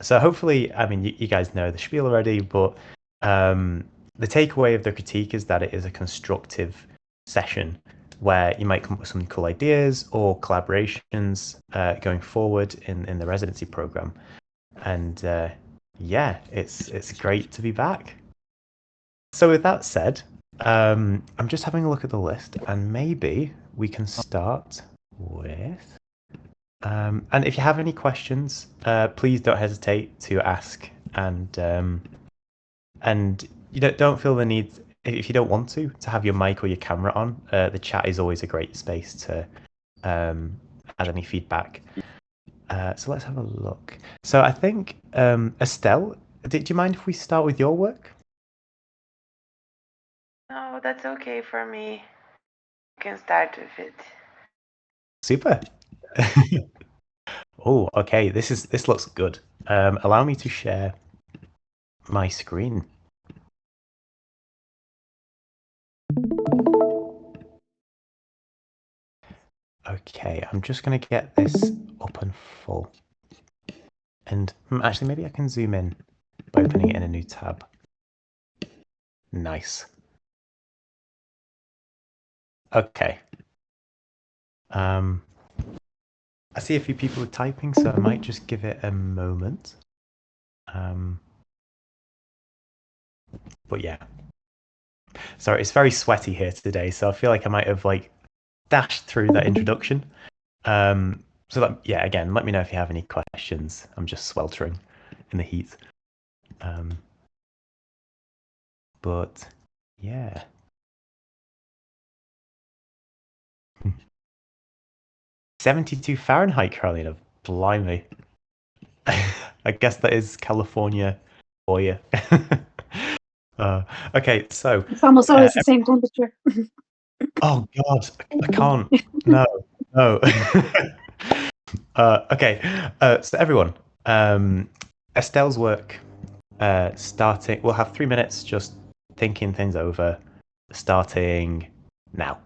So hopefully, I mean, you guys know the spiel already, but the takeaway of the critique is that it is a constructive session where you might come up with some cool ideas or collaborations going forward in the residency program. And yeah, it's great to be back. So with that said, I'm just having a look at the list, and maybe we can start with. And if you have any questions, please don't hesitate to ask. And you don't feel the need, if you don't want to have your mic or your camera on. The chat is always a great space to add any feedback. So let's have a look. So I think Estelle, do you mind if we start with your work? No, that's okay for me. You can start with it. Super. Oh, okay. This looks good. Allow me to share my screen. Okay, I'm just gonna get this up and full. And actually, maybe I can zoom in by opening it in a new tab. Nice. Okay. I see a few people are typing, so I might just give it a moment. But yeah. Sorry, it's very sweaty here today, so I feel like I might have like dashed through that introduction. So that, yeah, again, let me know if you have any questions. I'm just sweltering in the heat. But yeah. 72 Fahrenheit, Carolina. Blimey. I guess that is California for you. Okay, so It's almost always the same temperature. oh God, I can't. No, no. Okay, so everyone, Estelle's work starting. We'll have 3 minutes just thinking things over, starting now.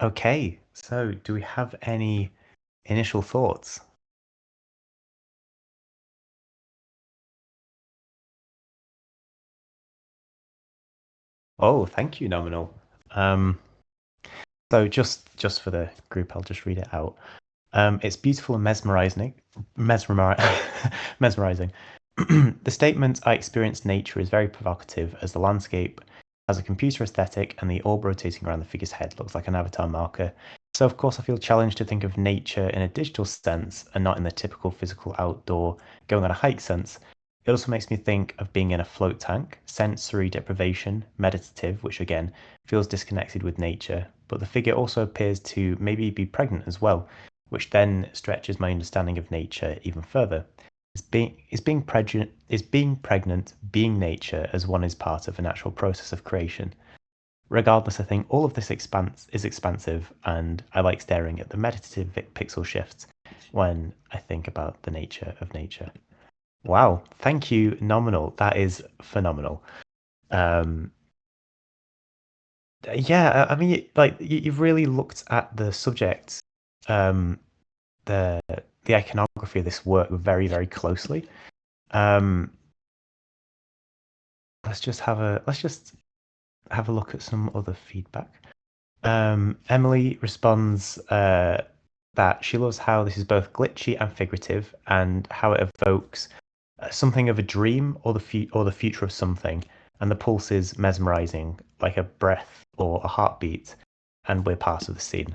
Okay, so do we have any initial thoughts? Oh, thank you, Nominal. So just for the group, I'll just read it out. It's beautiful and mesmerizing. The statement, "I experience nature," is very provocative, as the landscape has a computer aesthetic and the orb rotating around the figure's head looks like an avatar marker. So, of course, I feel challenged to think of nature in a digital sense and not in the typical physical outdoor, going on a hike sense. It also makes me think of being in a float tank, sensory deprivation, meditative, which again feels disconnected with nature. But the figure also appears to maybe be pregnant as well, which then stretches my understanding of nature even further. Is being pregnant being nature as one is part of a natural process of creation? Regardless, I think all of this is expansive, and I like staring at the meditative pixel shifts when I think about the nature of nature. Wow, thank you, Nominal. That is phenomenal. Yeah, I mean, like you've really looked at the subject, um, the the iconography of this work very, very closely. Um, let's just have a look at some other feedback. Emily responds that she loves how this is both glitchy and figurative, and how it evokes something of a dream or the future of something, and the pulse is mesmerizing, like a breath or a heartbeat, and we're part of the scene.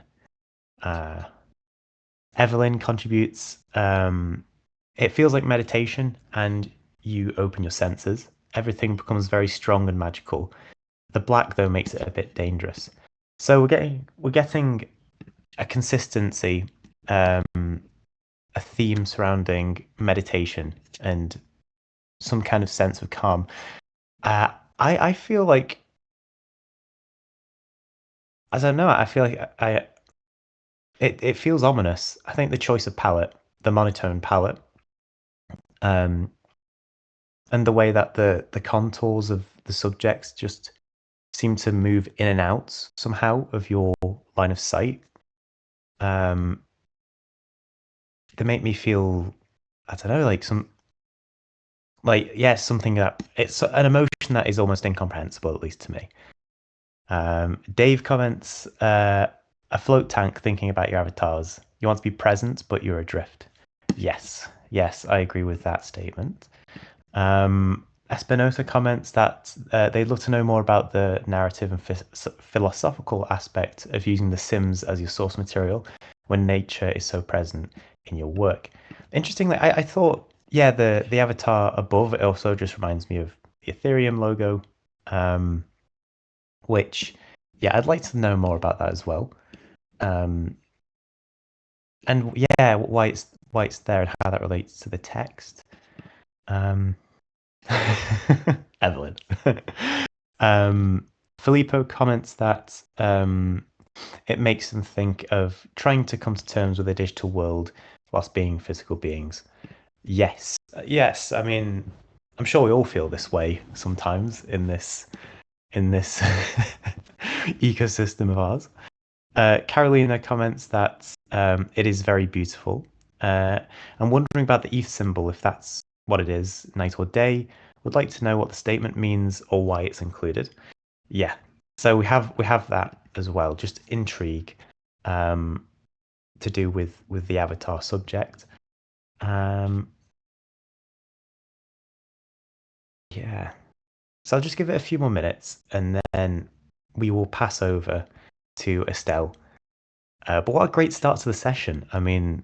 Uh, Evelyn contributes. It feels like meditation, and you open your senses. Everything becomes very strong and magical. The black, though, makes it a bit dangerous. So we're getting a consistency, a theme surrounding meditation and some kind of sense of calm. I feel like, I don't know. I feel like it feels ominous. I think the choice of palette, the monotone palette, um, and the way that the contours of the subjects just seem to move in and out somehow of your line of sight. Um, they make me feel, I don't know, something that it's an emotion that is almost incomprehensible, at least to me. Dave comments, a float tank thinking about your avatars. You want to be present, but you're adrift. Yes, I agree with that statement. Espinosa comments that they'd love to know more about the narrative and philosophical aspect of using the Sims as your source material when nature is so present in your work. Interestingly, I thought, yeah, the avatar above it also just reminds me of the Ethereum logo, which, yeah, I'd like to know more about that as well. Um, and yeah, why it's there and how that relates to the text. Um, Evelyn. um, Filippo comments that it makes them think of trying to come to terms with a digital world whilst being physical beings. Yes. I mean, I'm sure we all feel this way sometimes in this ecosystem of ours. Carolina comments that it is very beautiful. I'm wondering about the ETH symbol, if that's what it is, night or day. Would like to know what the statement means or why it's included. Yeah, so we have that as well. Just intrigue to do with the avatar subject. Yeah, so I'll just give it a few more minutes, and then we will pass over to Estelle. But what a great start to the session. I mean,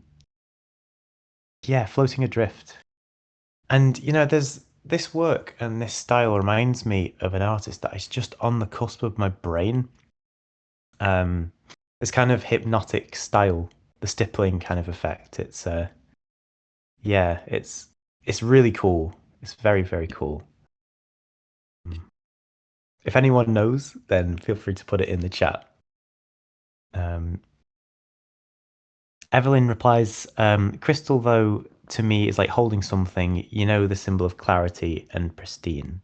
yeah, floating adrift. And there's this work and this style reminds me of an artist that is just on the cusp of my brain. This kind of hypnotic style, the stippling kind of effect. Yeah, it's really cool. It's very, very cool. If anyone knows, then feel free to put it in the chat. Evelyn replies, crystal, though, to me is like holding something, the symbol of clarity and pristine,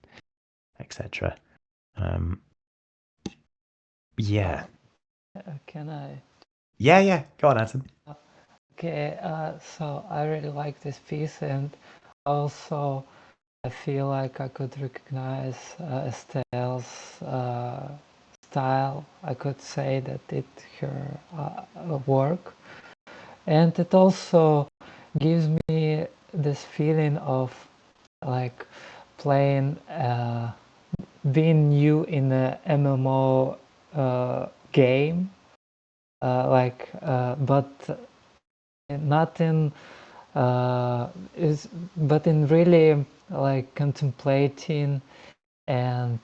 etc. Yeah. Can I? Yeah. Go on, Anton. Okay, so I really like this piece, and also I feel like I could recognize Estelle's style. I could say that it's her work, and it also gives me this feeling of like playing, being new in a MMO game, but not in but in really like contemplating and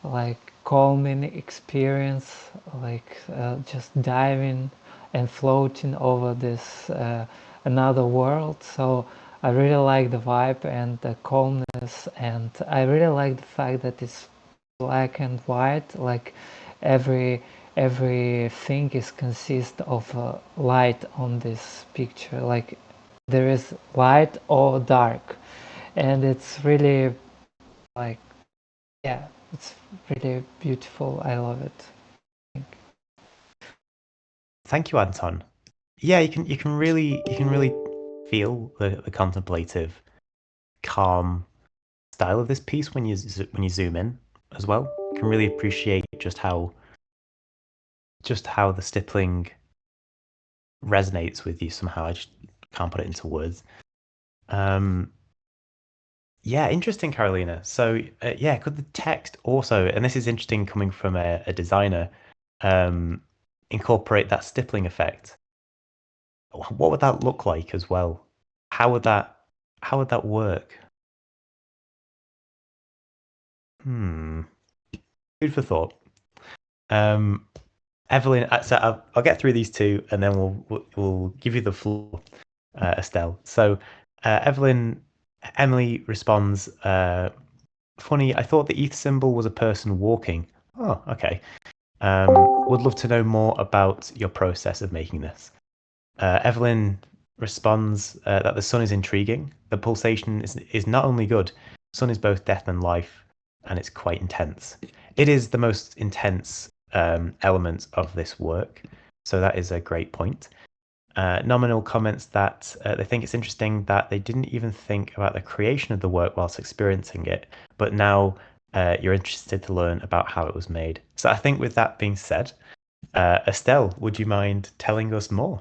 like calming experience, like just diving and floating over this another world. So I really like the vibe and the calmness, and I really like the fact that it's black and white, like everything is consist of light on this picture, like there is light or dark, and it's really like, yeah, it's really beautiful. I love it. Thank you, Anton. Yeah, you can really feel the contemplative, calm style of this piece when you zoom in as well. You can really appreciate just how the stippling resonates with you somehow. I just can't put it into words. Yeah, interesting, Carolina. So yeah, could the text also, and this is interesting coming from a designer, incorporate that stippling effect? What would that look like as well? How would that work? Food for thought. Evelyn, so I'll get through these two, and then we'll give you the floor, Estelle. So Evelyn, Emily responds, funny, I thought the ETH symbol was a person walking. Oh, okay. Would love to know more about your process of making this. Evelyn responds that the sun is intriguing. The pulsation is not only good, sun is both death and life, and it's quite intense. It is the most intense element of this work, so that is a great point. Nominal comments that they think it's interesting that they didn't even think about the creation of the work whilst experiencing it, but now you're interested to learn about how it was made. So I think with that being said, Estelle, would you mind telling us more?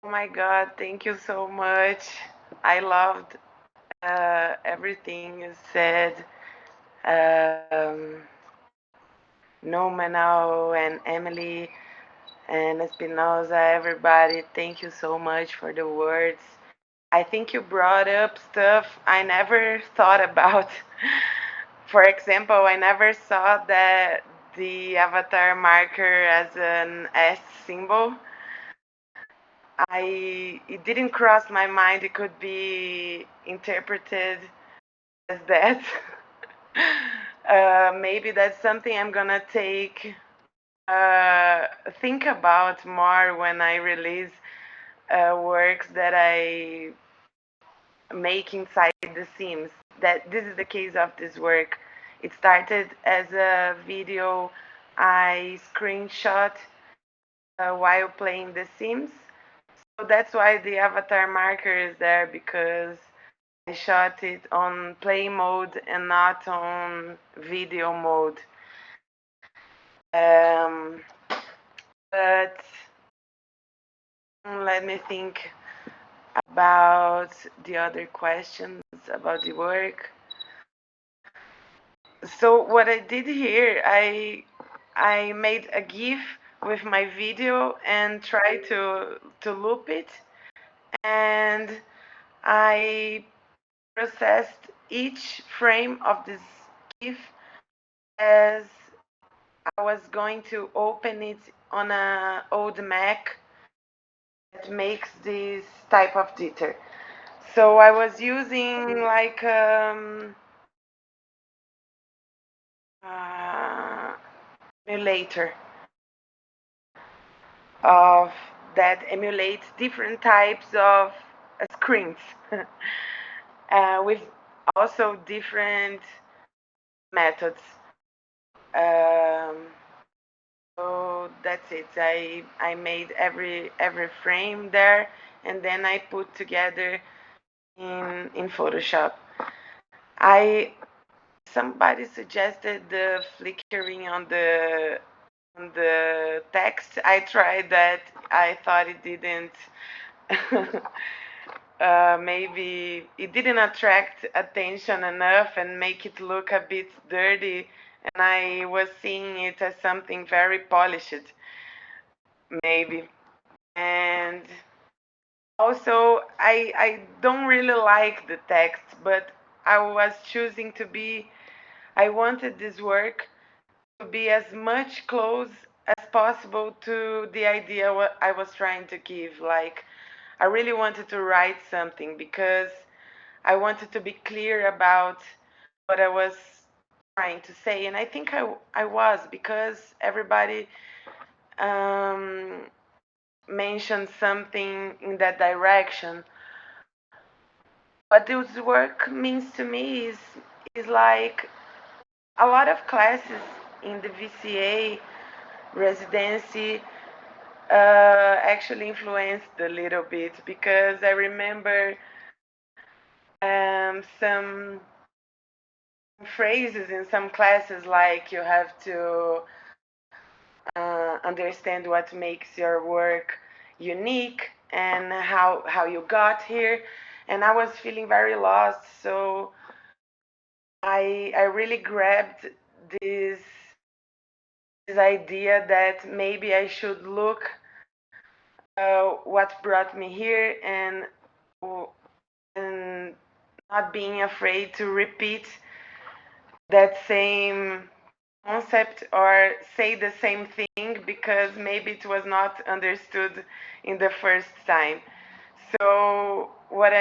Oh my God, thank you so much. I loved everything you said. Um, Nominal and Emily and Espinosa, everybody, thank you so much for the words. I think you brought up stuff I never thought about. For example, I never saw that the avatar marker as an S symbol. It didn't cross my mind it could be interpreted as that. Maybe that's something I'm gonna think about more when I release works that I make inside the Sims. That this is the case of this work. It started as a video I screenshot while playing The Sims. So that's why the avatar marker is there, because I shot it on play mode and not on video mode. But let me think about the other questions about the work. So what I did here, I made a GIF with my video and tried to loop it, and I processed each frame of this GIF as I was going to open it on an old Mac that makes this type of jitter. So I was using like emulator of that emulates different types of screens with also different methods. So that's it. I made every frame there, and then I put together in Photoshop. Somebody suggested the flickering on the text. I tried that. I thought it didn't. Maybe it didn't attract attention enough and make it look a bit dirty, and I was seeing it as something very polished, maybe. And also, I don't really like the text, but I was choosing to be. I wanted this work to be as much close as possible to the idea what I was trying to give. Like, I really wanted to write something because I wanted to be clear about what I was trying to say, and I think I was, because everybody um, mentioned something in that direction. What this work means to me is like a lot of classes in the VCA residency actually influenced a little bit, because I remember some phrases in some classes, like you have to understand what makes your work unique and how you got here, and I was feeling very lost. So I really grabbed this idea that maybe I should look what brought me here, and not being afraid to repeat that same concept or say the same thing, because maybe it was not understood in the first time. So what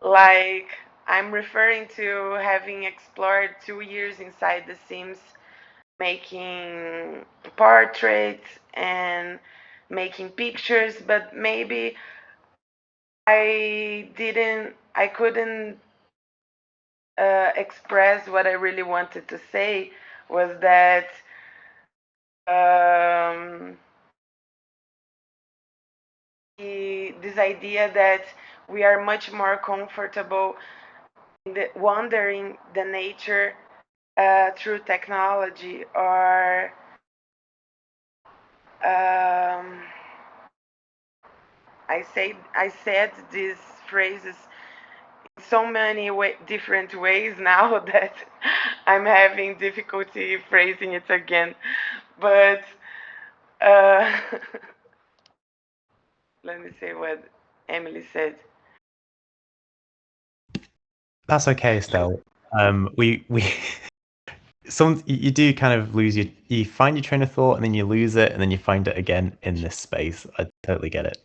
like I'm referring to having explored 2 years inside the Sims, making portraits and making pictures, but maybe I couldn't express what I really wanted to say, was that um, this idea that we are much more comfortable in wandering the nature through technology, or I said these phrases in so many different ways now that I'm having difficulty phrasing it again. But uh, let me say what Emily said. That's okay, Estelle. We you do kind of lose you find your train of thought, and then you lose it, and then you find it again in this space. I totally get it.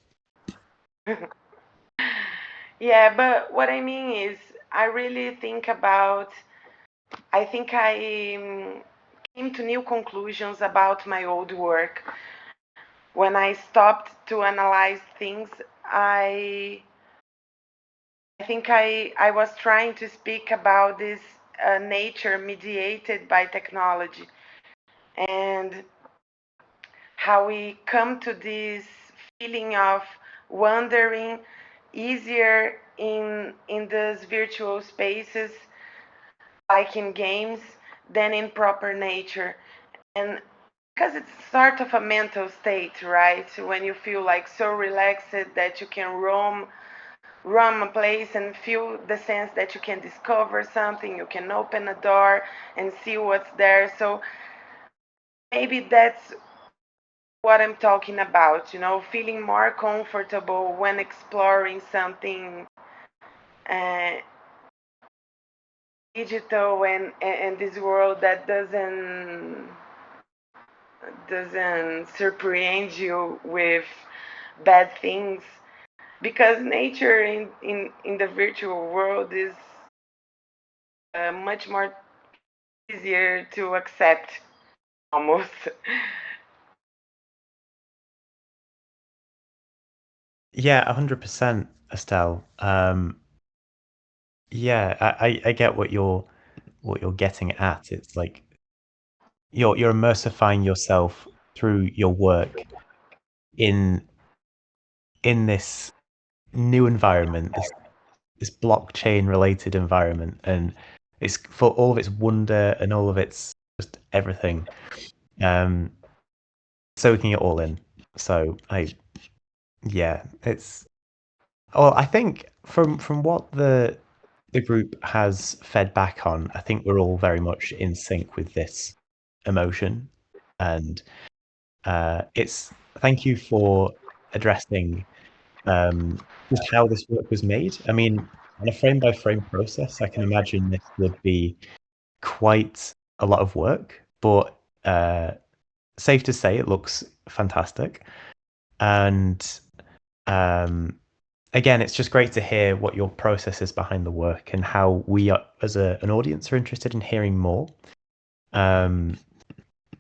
Yeah, but what I mean is, I really I think I came to new conclusions about my old work. When I stopped to analyze things, I think I was trying to speak about this nature mediated by technology, and how we come to this feeling of wandering easier in those virtual spaces, like in games, than in proper nature. And because it's sort of a mental state, right? When you feel like so relaxed that you can roam a place and feel the sense that you can discover something, you can open a door and see what's there. So maybe that's what I'm talking about, feeling more comfortable when exploring something uh, digital, and this world that doesn't surprise you with bad things, because nature in the virtual world is much more easier to accept, almost. Yeah, 100%, Estelle. Yeah, I get what you're getting at. It's like you're immersifying yourself through your work in this new environment, this blockchain related environment, and it's for all of its wonder and all of its just everything, um, soaking it all in. So yeah, it's. Well, I think from what the group has fed back on, I think we're all very much in sync with this emotion, and it's thank you for addressing just how this work was made. I mean, on a frame by frame process, I can imagine this would be quite a lot of work, but safe to say it looks fantastic. And um, again, it's just great to hear what your process is behind the work and how we are, as an audience, are interested in hearing more.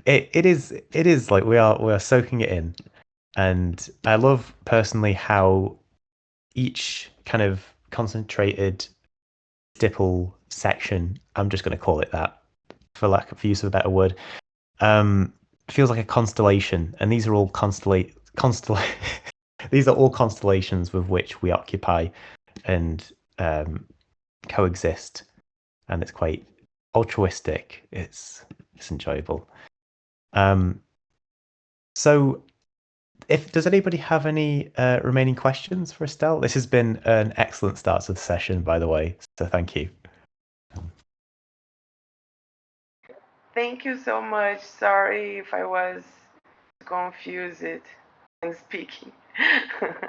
It is like we are soaking it in, and I love personally how each kind of concentrated stipple section, I'm just going to call it that for lack of use of a better word, um, feels like a constellation, and these are all these are all constellations with which we occupy and coexist, and it's quite altruistic. It's enjoyable. So if does anybody have any remaining questions for Estelle? This has been an excellent start to the session, by the way, so thank you. Thank you so much. Sorry if I was confused when speaking.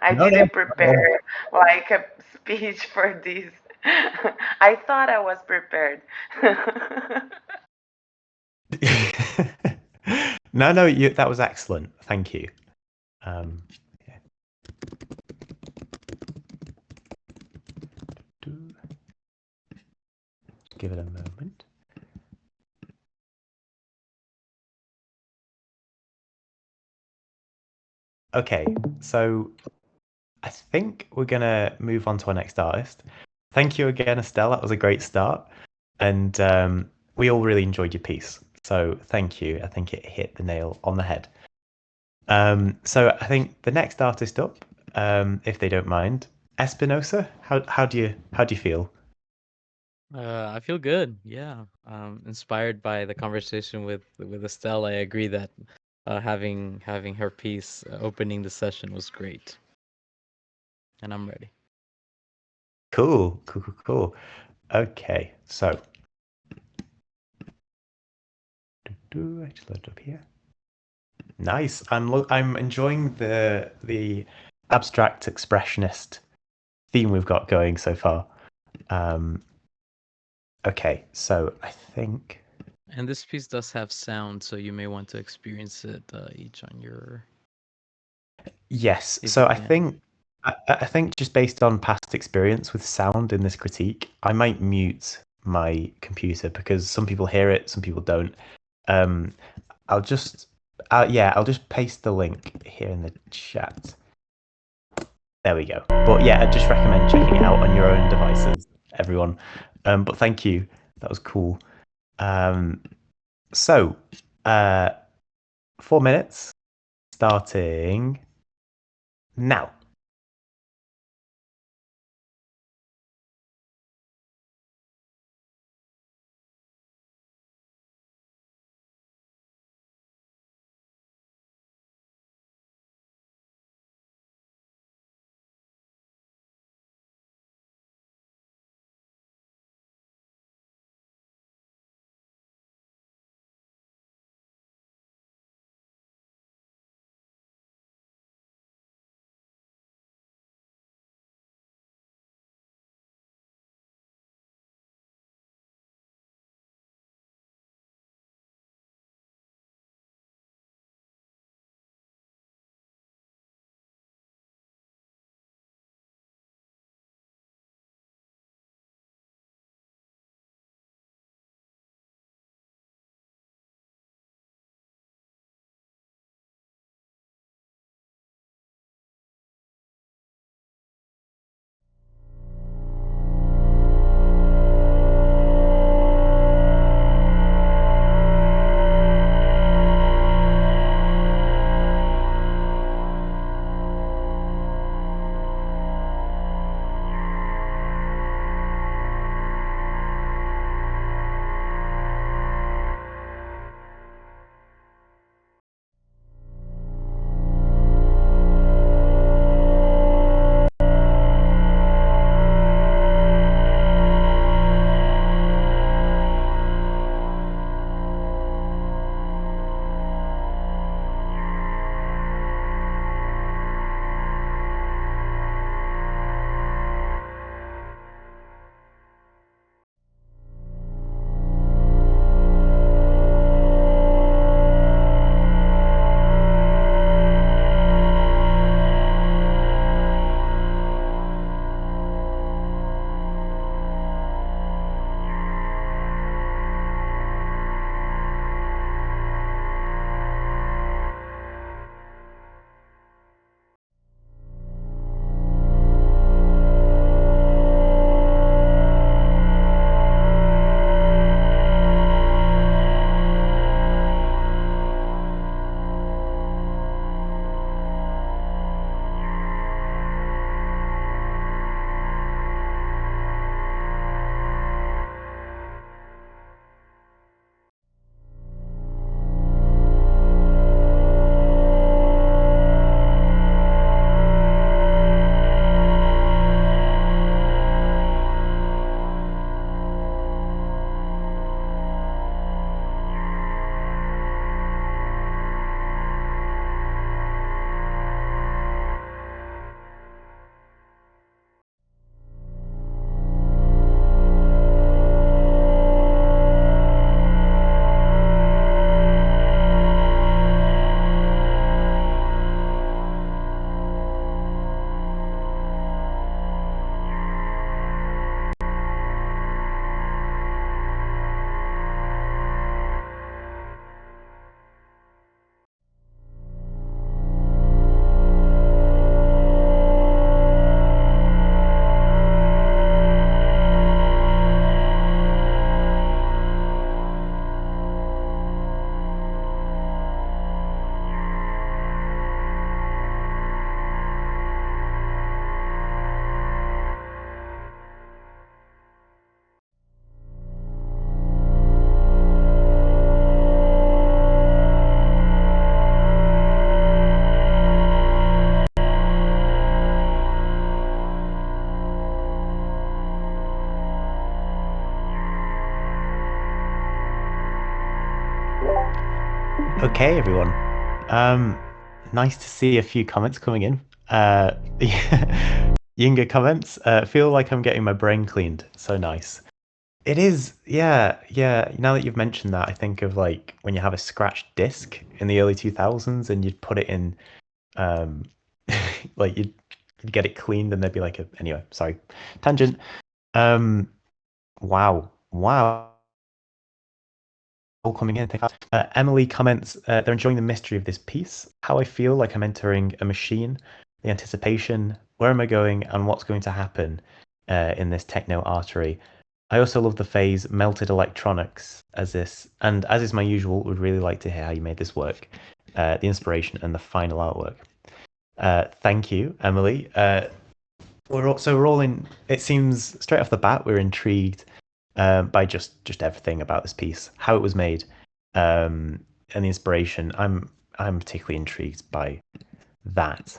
I No, no. didn't prepare like a speech for this. I thought I was prepared. No, that was excellent. Thank you. Yeah. Give it a moment. Okay, so I think we're gonna move on to our next artist. Thank you again, Estelle. That was a great start, and we all really enjoyed your piece. So thank you. I think it hit the nail on the head. So I think the next artist up, if they don't mind, Espinosa. How do you feel? I feel good. Yeah. Inspired by the conversation with Estelle, I agree that having her piece opening the session was great, and I'm ready. Cool. Okay, so I just load it up here. Nice. I'm enjoying the abstract expressionist theme we've got going so far. Okay, so I think And this piece does have sound, so you may want to experience it each on your yes. if So you I can. think I think just based on past experience with sound in this critique, I might mute my computer because some people hear it, some people don't. Um, I'll just I'll just paste the link here in the chat. There we go. But yeah, I just recommend checking it out on your own devices, everyone. But thank you. That was cool. So, 4 minutes starting now. Okay, everyone. Nice to see a few comments coming in. Younger comments. Feel like I'm getting my brain cleaned. So nice. It is, yeah, yeah. Now that you've mentioned that, I think of like when you have a scratched disc in the early 2000s and you'd put it in, like you'd get it cleaned and there'd be like a, anyway, sorry, tangent. Wow, wow. All coming in. Emily comments, they're enjoying the mystery of this piece, how I feel like I'm entering a machine, the anticipation, where am I going, and what's going to happen in this techno artery. I also love the phase melted electronics as this, and as is my usual, would really like to hear how you made this work, the inspiration and the final artwork. Thank you, Emily. We're all in. It seems straight off the bat we're intrigued by just everything about this piece, how it was made, and the inspiration. I'm particularly intrigued by that.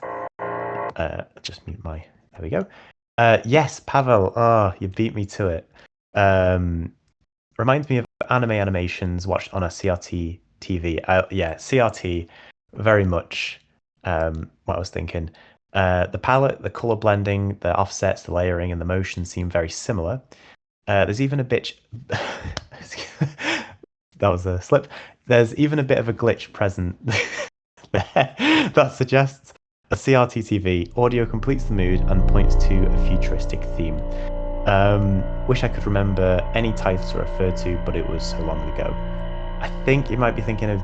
Just mute my. There we go. Yes, Pavel. Oh, you beat me to it. Reminds me of anime animations watched on a CRT TV. Yeah, CRT, very much what I was thinking. The palette, the color blending, the offsets, the layering, and the motion seem very similar. There's even a bit. That was a slip. There's even a bit of a glitch present there that suggests a CRT TV. Audio completes the mood and points to a futuristic theme. Wish I could remember any title to refer to, but it was so long ago. I think you might be thinking of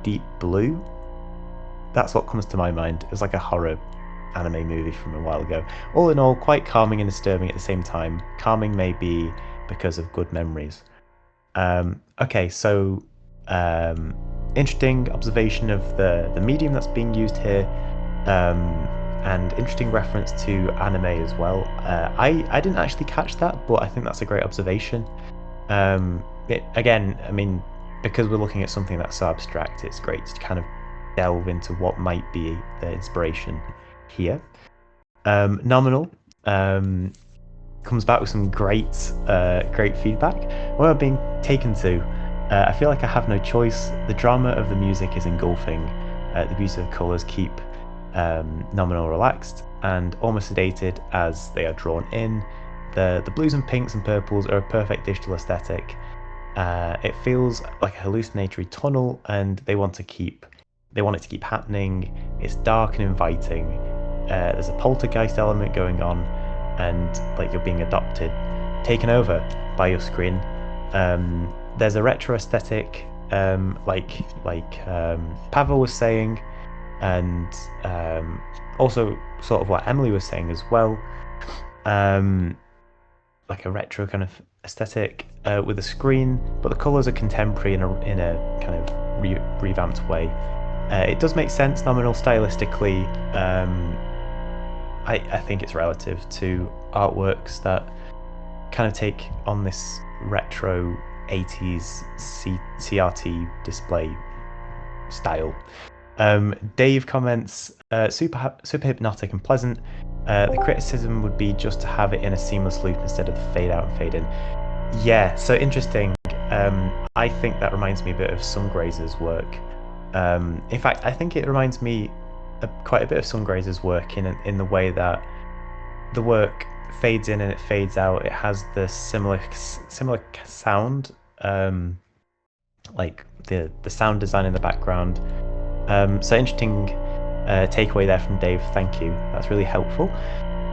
Deep Blue. That's what comes to my mind. It was like a horror anime movie from a while ago. All in all, quite calming and disturbing at the same time. Calming may be because of good memories. Okay, so interesting observation of the medium that's being used here. And interesting reference to anime as well. I didn't actually catch that, but I think that's a great observation. Again, I mean, because we're looking at something that's so abstract, it's great to kind of delve into what might be the inspiration here. Nominal comes back with some great feedback. Where I'm being taken to, I feel like I have no choice. The drama of the music is engulfing. The beauty of colours keep Nominal relaxed and almost sedated as they are drawn in. The blues and pinks and purples are a perfect digital aesthetic. It feels like a hallucinatory tunnel, and they want it to keep happening. It's dark and inviting. There's a poltergeist element going on, and like you're being adopted, taken over by your screen. There's a retro aesthetic, like Pavel was saying, and also sort of what Emily was saying as well, like a retro kind of aesthetic with a screen, but the colours are contemporary in a kind of revamped way. It does make sense nominal stylistically. I think it's relative to artworks that kind of take on this retro 80s CRT display style. Dave comments, super hypnotic and pleasant. The criticism would be just to have it in a seamless loop instead of the fade out and fade in. Yeah, so interesting. I think that reminds me a bit of Sungrazer's work. In fact, I think it reminds me quite a bit of Sungrazer's work in the way that the work fades in and it fades out. It has the similar sound, like the sound design in the background. So interesting takeaway there from Dave. Thank you. That's really helpful.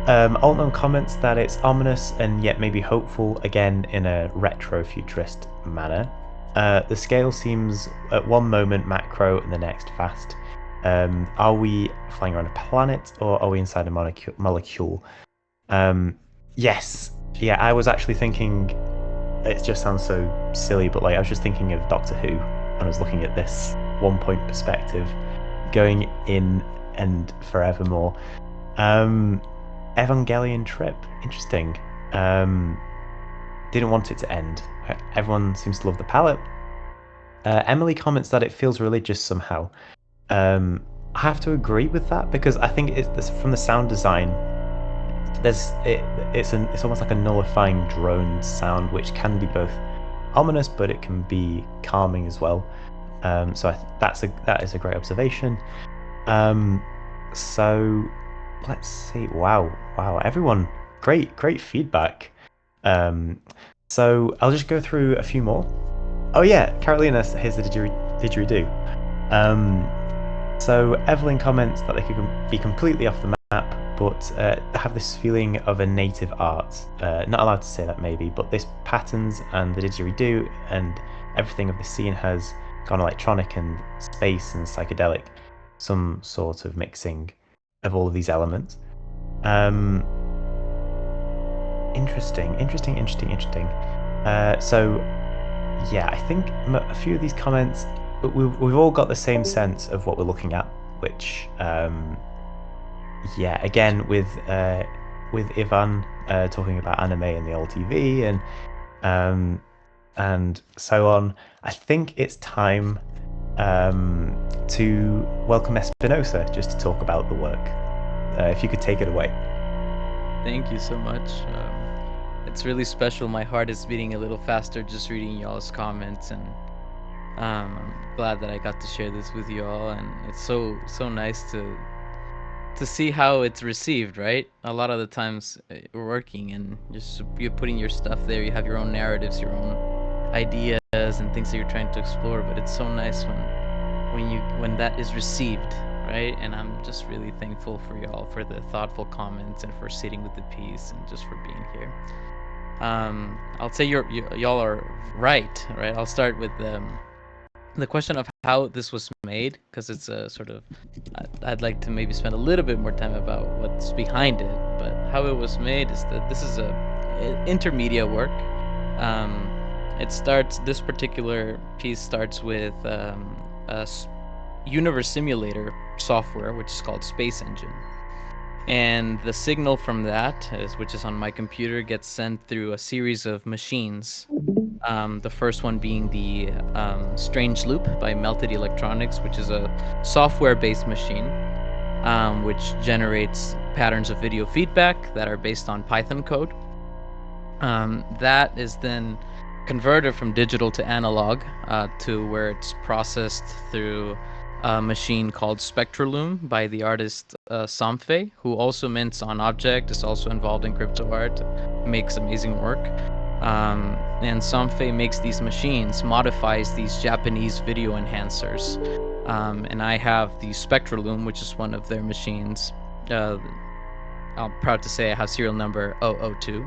Altman comments that it's ominous and yet maybe hopeful, again in a retro futurist manner. The scale seems at one moment macro and the next fast. Are we flying around a planet or are we inside a molecule? Yes. Yeah, I was actually thinking, it just sounds so silly, but like I was just thinking of Doctor Who and I was looking at this one point perspective going in and forevermore. Evangelion trip, interesting. Didn't want it to end. Everyone seems to love the palette. Emily comments that it feels religious somehow. I have to agree with that because I think it's from the sound design. It's almost like a nullifying drone sound, which can be both ominous, but it can be calming as well. So that is a great observation. So let's see. Wow, everyone, great feedback. So I'll just go through a few more. Oh yeah, Carolina, here's the didgeridoo. So Evelyn comments that they could be completely off the map, but have this feeling of a native art. Not allowed to say that maybe, but this patterns and the didgeridoo and everything of the scene has gone electronic and space and psychedelic, some sort of mixing of all of these elements. Interesting. So yeah, I think a few of these comments, we've all got the same sense of what we're looking at, which yeah, again with Ivan talking about anime and the old TV and so on. I think it's time to welcome Espinosa just to talk about the work. If you could take it away. Thank you so much. It's really special. My heart is beating a little faster just reading y'all's comments, and I'm glad that I got to share this with y'all. And it's so nice to see how it's received, right? A lot of the times we're working and you're putting your stuff there. You have your own narratives, your own ideas, and things that you're trying to explore. But it's so nice when that is received, right? And I'm just really thankful for y'all for the thoughtful comments and for sitting with the piece and just for being here. I'll say y'all are right? I'll start with the question of how this was made, because it's a sort of, I'd like to maybe spend a little bit more time about what's behind it, but how it was made is that this is a intermedia work. This particular piece starts with a universe simulator software, which is called Space Engine. And the signal from that, which is on my computer, gets sent through a series of machines. The first one being the Strange Loop by Melted Electronics, which is a software-based machine which generates patterns of video feedback that are based on Python code. That is then converted from digital to analog to where it's processed through a machine called Spectraloom by the artist Samfe, who also mints on Object, is also involved in crypto art, makes amazing work. And Samfe makes these machines, modifies these Japanese video enhancers. And I have the Spectraloom, which is one of their machines. I'm proud to say I have serial number 002.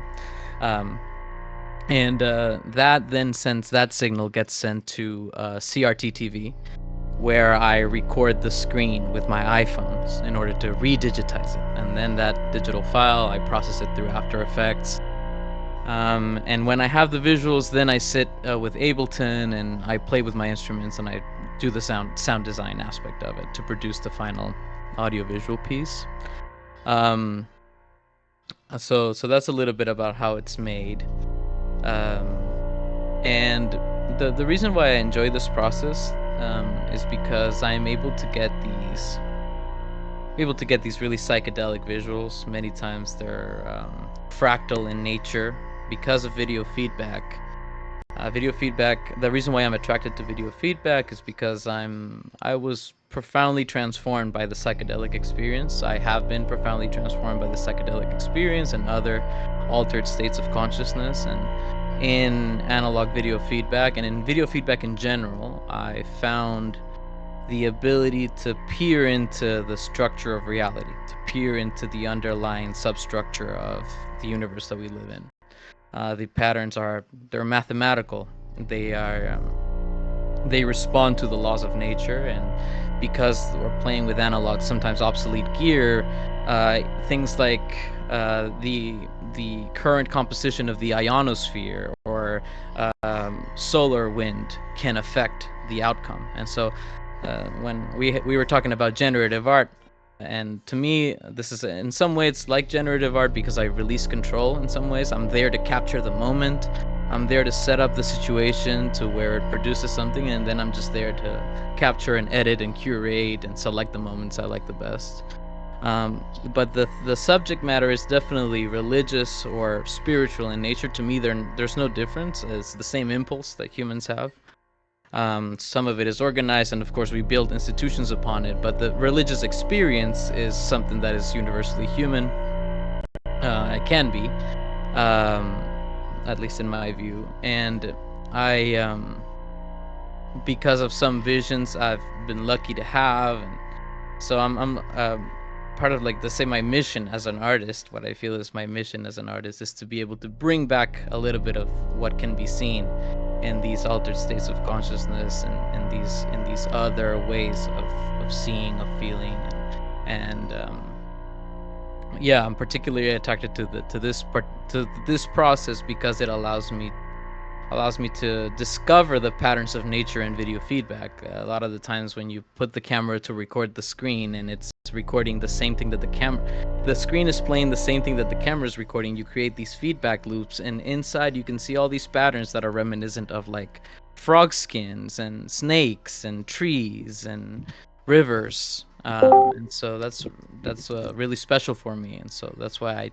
And that then that signal gets sent to CRT TV, where I record the screen with my iPhones in order to redigitize it. And then that digital file, I process it through After Effects. And when I have the visuals, then I sit with Ableton and I play with my instruments and I do the sound design aspect of it to produce the final audiovisual piece. So that's a little bit about how it's made. And the reason why I enjoy this process is because I'm able to get these really psychedelic visuals. Many times they're fractal in nature because of video feedback. The reason why I'm attracted to video feedback is because I was profoundly transformed by the psychedelic experience. I have been profoundly transformed by the psychedelic experience and other altered states of consciousness. And in analog video feedback and in video feedback in general, I found the ability to peer into the structure of reality, to peer into the underlying substructure of the universe that we live in. The patterns they're mathematical. They respond to the laws of nature, and because we're playing with analog, sometimes obsolete gear, things like the current composition of the ionosphere or solar wind can affect the outcome. And so when we were talking about generative art, and to me, this is in some way it's like generative art because I release control in some ways. I'm there to capture the moment. I'm there to set up the situation to where it produces something, and then I'm just there to capture and edit and curate and select the moments I like the best. But the subject matter is definitely religious or spiritual in nature. To me, there's no difference. It's the same impulse that humans have. Some of it is organized, and of course we build institutions upon it, but the religious experience is something that is universally human. It can be, at least in my view. And I, because of some visions I've been lucky to have, and so I'm part of, like, let's say, my mission as an artist. What I feel is my mission as an artist is to be able to bring back a little bit of what can be seen in these altered states of consciousness, and in these other ways of seeing, of feeling, and yeah, I'm particularly attracted to this process because it allows me to discover the patterns of nature and video feedback. A lot of the times when you put the camera to record the screen and it's recording the same thing that the screen is playing the same thing that the camera is recording, you create these feedback loops, and inside you can see all these patterns that are reminiscent of, like, frog skins and snakes and trees and rivers. And so that's really special for me, and so that's why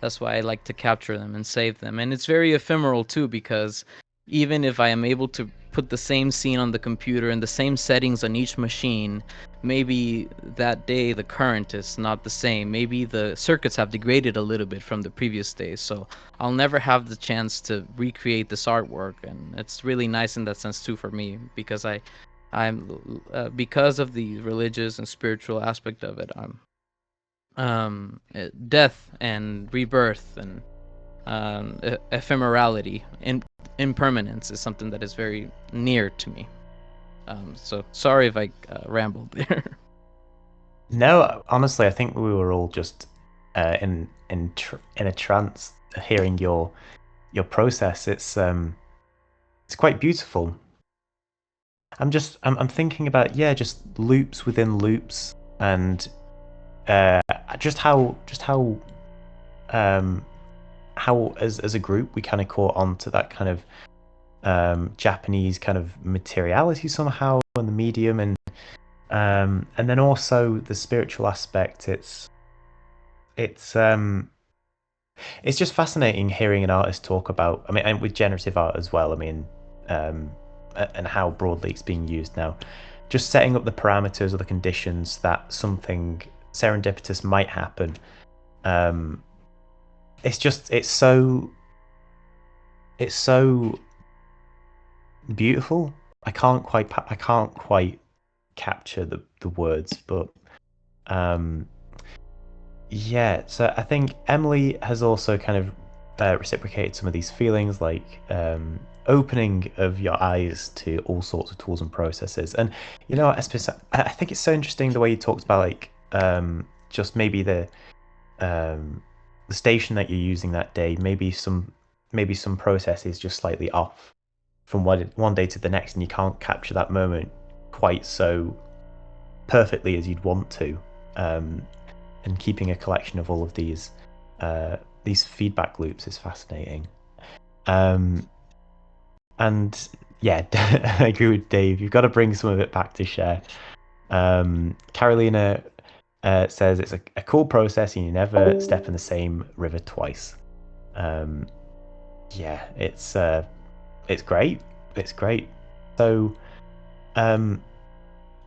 I like to capture them and save them. And it's very ephemeral too, because even if I am able to put the same scene on the computer and the same settings on each machine, maybe that day the current is not the same. Maybe the circuits have degraded a little bit from the previous day, so I'll never have the chance to recreate this artwork. And it's really nice in that sense too for me, because I'm because of the religious and spiritual aspect of it, death and rebirth and ephemerality and impermanence is something that is very near to me. So sorry if I rambled there. No, honestly, I think we were all just in a trance hearing your process. It's quite beautiful. I'm thinking about, just loops within loops, and just how as a group we kind of caught on to that kind of Japanese kind of materiality somehow in the medium, and then also the spiritual aspect. It's just fascinating hearing an artist talk about, I mean, and with generative art as well, I mean, and how broadly it's being used now, just setting up the parameters or the conditions that something serendipitous might happen. It's so beautiful. I can't quite capture the words, but yeah. So I think Emily has also kind of reciprocated some of these feelings, like opening of your eyes to all sorts of tools and processes. And you know, Espinosa, I think it's so interesting the way you talked about, like, just maybe the station that you're using that day, maybe some process is just slightly off from one day to the next, and you can't capture that moment quite so perfectly as you'd want to. And keeping a collection of all of these feedback loops is fascinating. And yeah, I agree with Dave. You've got to bring some of it back to share. Carolina says it's a cool process, and you never step in the same river twice. Yeah, it's great. It's great. So, I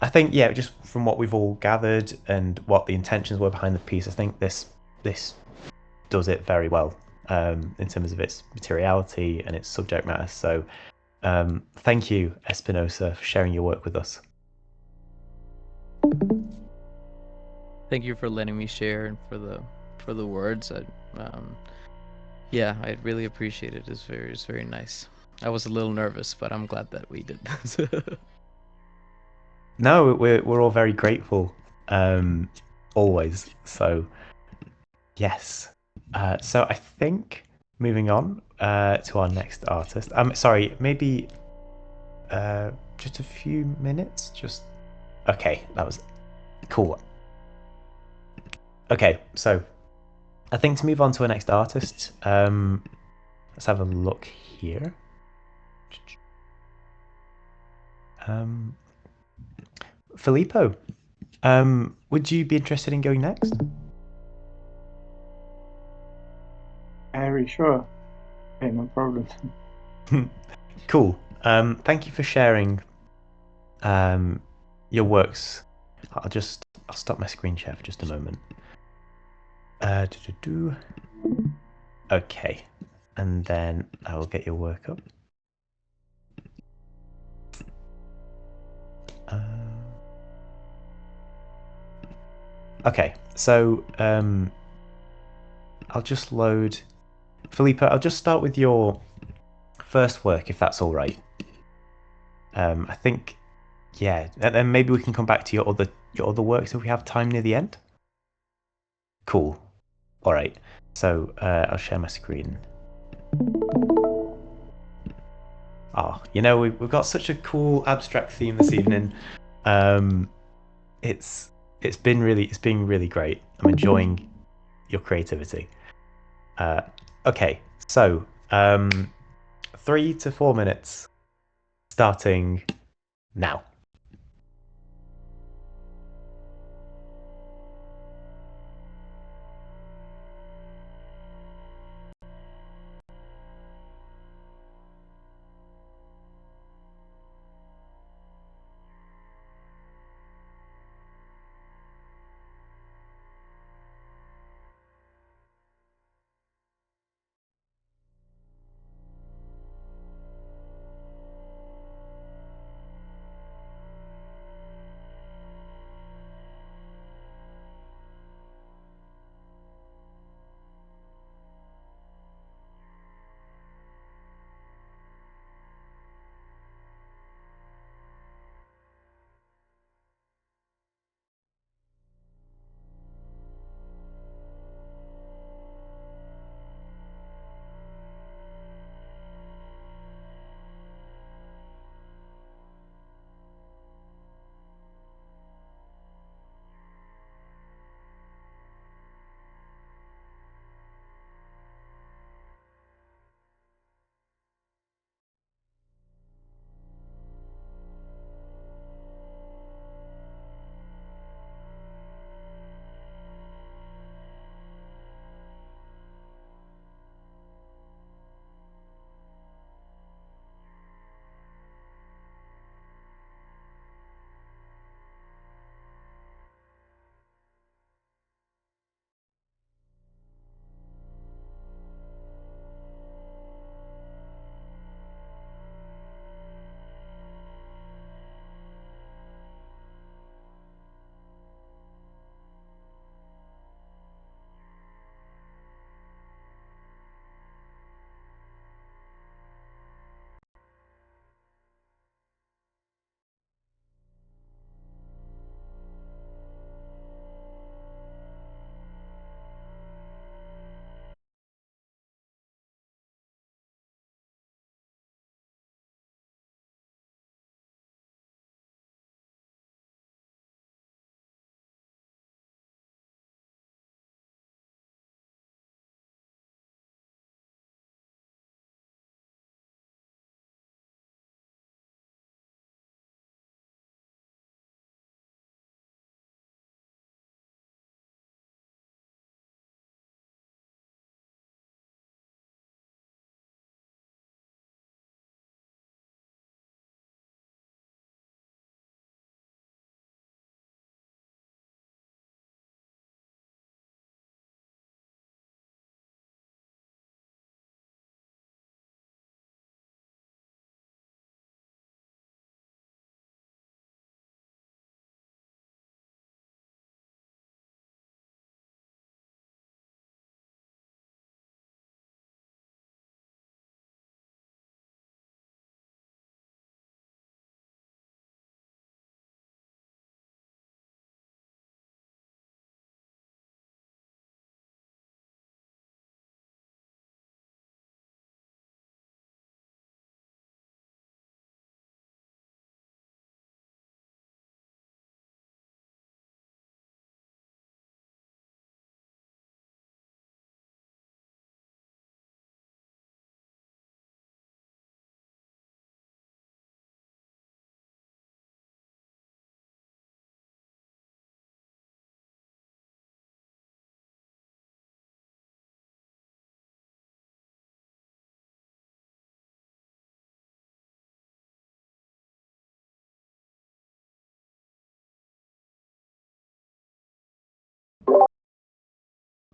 think, just from what we've all gathered and what the intentions were behind the piece, I think this does it very well in terms of its materiality and its subject matter. So, thank you, Espinosa, for sharing your work with us. Thank you for letting me share and for the words. I really appreciate it. It's very nice. I was a little nervous, but I'm glad that we did this. No, we're all very grateful, always. So, yes. So I think moving on to our next artist. Sorry, maybe just a few minutes. Okay. That was cool. Okay, so I think to move on to our next artist, let's have a look here. Filippo, would you be interested in going next? Very sure. Okay, no problem. Cool. Thank you for sharing your works. I'll stop my screen share for just a moment. Okay, and then I will get your work up. Okay, so I'll just load. Filippo, I'll just start with your first work, if that's all right. I think, yeah, and then maybe we can come back to your other works if we have time near the end. Cool. All right. So I'll share my screen. Oh, we've got such a cool abstract theme this evening. It's been really great. I'm enjoying your creativity. Okay, so 3 to 4 minutes starting now.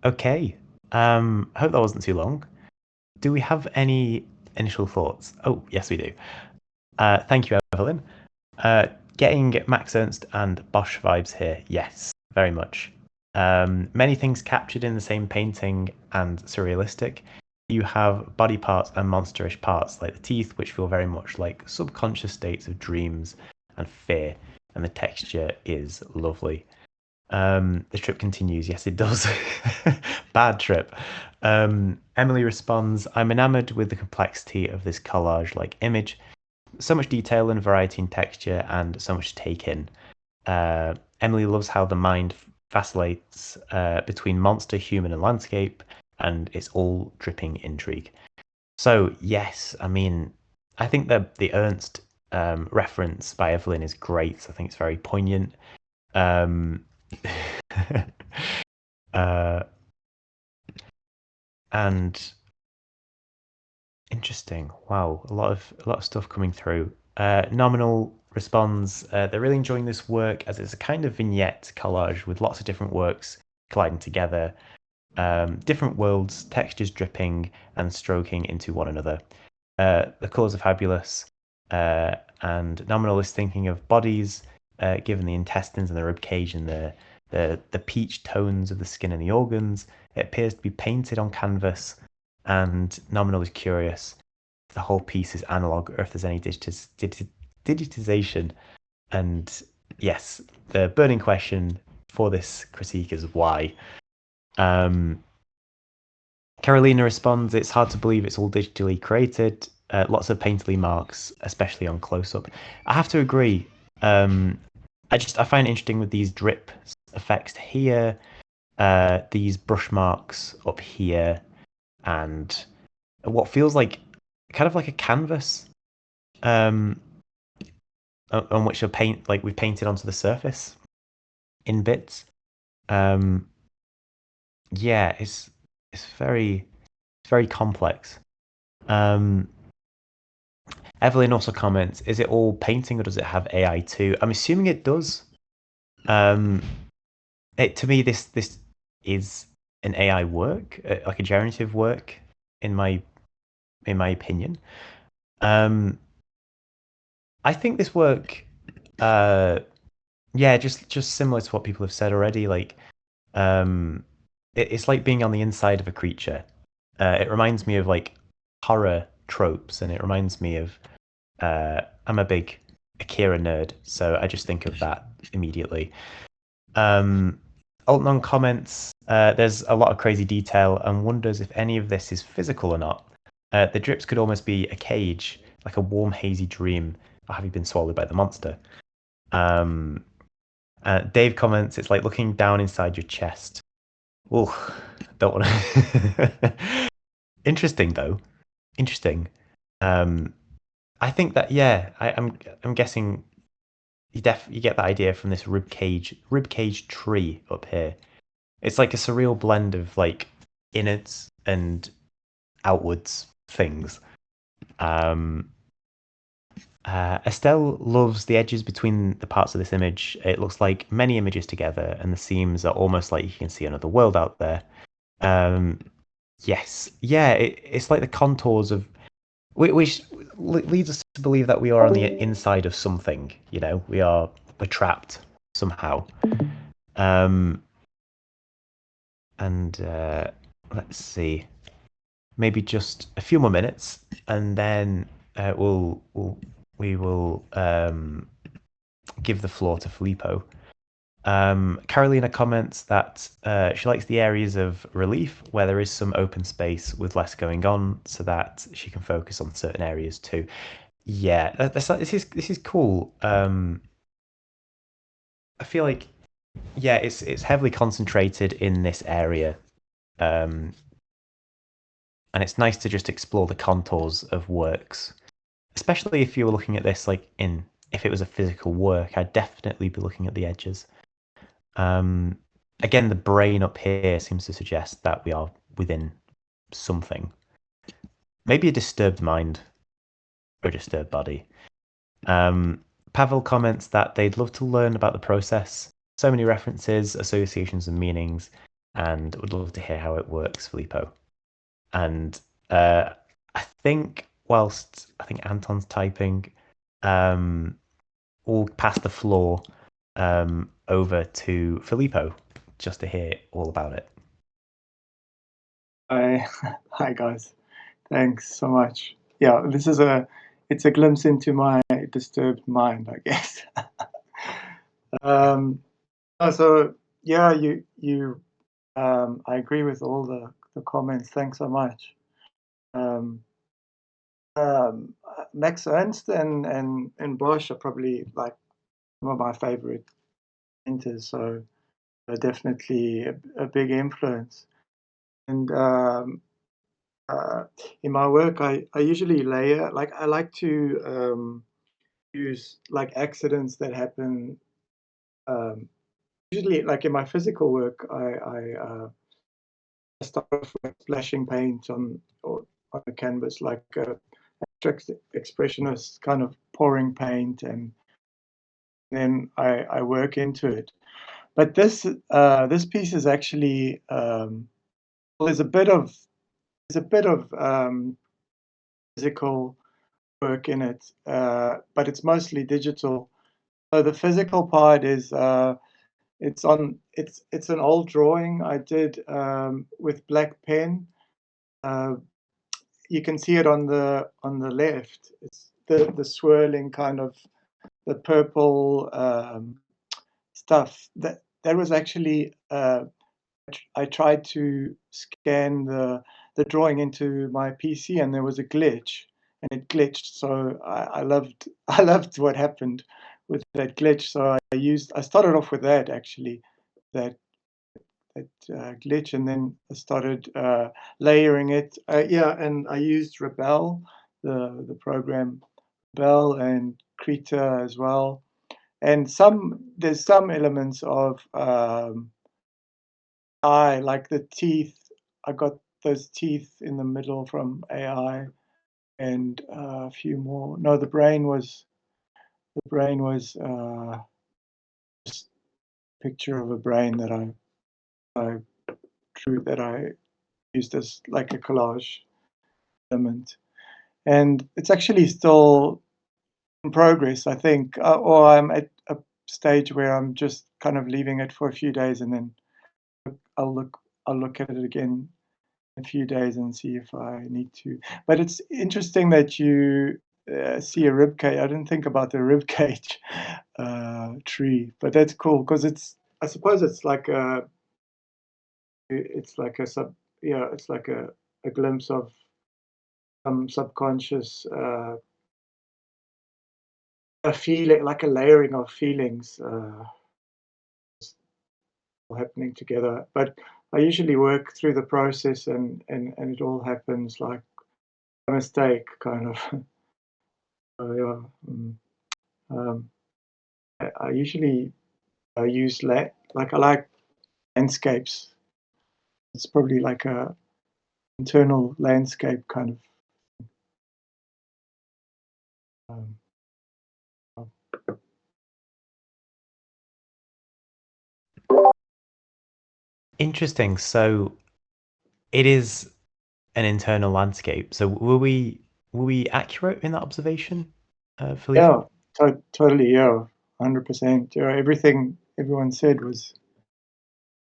Okay. Hope that wasn't too long. Do we have any initial thoughts? Oh, yes, we do. Thank you, Evelyn. Getting Max Ernst and Bosch vibes here. Yes, very much. Many things captured in the same painting and surrealistic. You have body parts and monsterish parts like the teeth, which feel very much like subconscious states of dreams and fear, and the texture is lovely. The trip continues. Yes, it does. Bad trip. Emily responds, I'm enamored with the complexity of this collage-like image. So much detail and variety in texture and so much to take in. Emily loves how the mind vacillates between monster, human, and landscape, and it's all dripping intrigue. So, yes, I mean, I think the Ernst reference by Evelyn is great. I think it's very poignant. And interesting. Wow, a lot of stuff coming through. Nominal responds, they're really enjoying this work as it's a kind of vignette collage with lots of different works colliding together, different worlds, textures dripping and stroking into one another. The colours are fabulous, and Nominal is thinking of bodies, given the intestines and the rib cage and the peach tones of the skin and the organs. It appears to be painted on canvas, and Nominal is curious if the whole piece is analog or if there's any digitization. And yes, the burning question for this critique is why. Carolina responds, it's hard to believe it's all digitally created. Lots of painterly marks, especially on close-up. I have to agree. I find it interesting with these drip effects here, these brush marks up here, and what feels like kind of like a canvas on which we've painted onto the surface in bits. Yeah, it's very complex. Evelyn also comments, is it all painting or does it have AI too? I'm assuming it does. To me, this is an AI work, like a generative work, in my opinion. I think this work, yeah, just similar to what people have said already. Like, it's like being on the inside of a creature. It reminds me of like horror tropes, and it reminds me of. I'm a big Akira nerd, so I just think of that immediately. Altnon comments, there's a lot of crazy detail and wonders if any of this is physical or not. The drips could almost be a cage, like a warm, hazy dream, or have you been swallowed by the monster? Dave comments, it's like looking down inside your chest. Oh, don't want to. Interesting, though. Interesting. I think that, yeah, I'm guessing you get that idea from this rib cage tree up here. It's like a surreal blend of like innards and outwards things. Estelle loves the edges between the parts of this image. It looks like many images together, and the seams are almost like you can see another world out there. Yes, yeah, it's like the contours of, which leads us to believe that we are on the inside of something. You know, we're trapped somehow. And let's see, maybe just a few more minutes, and then we will give the floor to Filippo. Carolina comments that she likes the areas of relief where there is some open space with less going on, so that she can focus on certain areas too. Yeah, this is cool. I feel like, yeah, it's heavily concentrated in this area, and it's nice to just explore the contours of works, especially if you were looking at this like if it was a physical work. I'd definitely be looking at the edges. Again, the brain up here seems to suggest that we are within something. Maybe a disturbed mind or a disturbed body. Pavel comments that they'd love to learn about the process. So many references, associations, and meanings. and would love to hear how it works, Filippo. And I think whilst I think Anton's typing, we'll pass the floor over to Filippo just to hear all about it. Hi guys, thanks so much. Yeah, it's a glimpse into my disturbed mind, I guess. So yeah, I agree with all the comments. Thanks so much. Max Ernst and Bosch are probably like some of my favorite painters, so they're definitely a big influence. And in my work, I usually layer, like I like to use like accidents that happen. Usually, like in my physical work, I start off with splashing paint on a canvas, like abstract expressionist kind of pouring paint, and then I work into it. But this piece is actually well, there's a bit of physical work in it, but it's mostly digital. So the physical part is it's an old drawing I did with black pen. You can see it on the left. It's the swirling kind of the purple stuff. That was actually I tried to scan the drawing into my PC, and there was a glitch, and it glitched. So I loved what happened with that glitch. So I started off with that actually, that glitch, and then I started layering it. Yeah, and I used Rebel, the program Rebel, and Krita as well. And there's some elements of AI, like the teeth. I got those teeth in the middle from AI, and a few more. No, the brain was just a picture of a brain that I drew, that I used as like a collage element. And it's actually still in progress, I think, or I'm at a stage where I'm just kind of leaving it for a few days, and then I'll look at it again in a few days and see if I need to. But it's interesting that you see a rib cage. I didn't think about the rib cage tree, but that's cool because I suppose it's like a it's like a glimpse of some subconscious a feeling, like a layering of feelings happening together. But I usually work through the process, and it all happens like a mistake, kind of. So, yeah. I usually use like I like landscapes. It's probably like a internal landscape kind of. Um, Interesting. So it is an internal landscape. So were we accurate in that observation, Filippo? yeah, totally. Yeah, 100%. Yeah, everything everyone said was.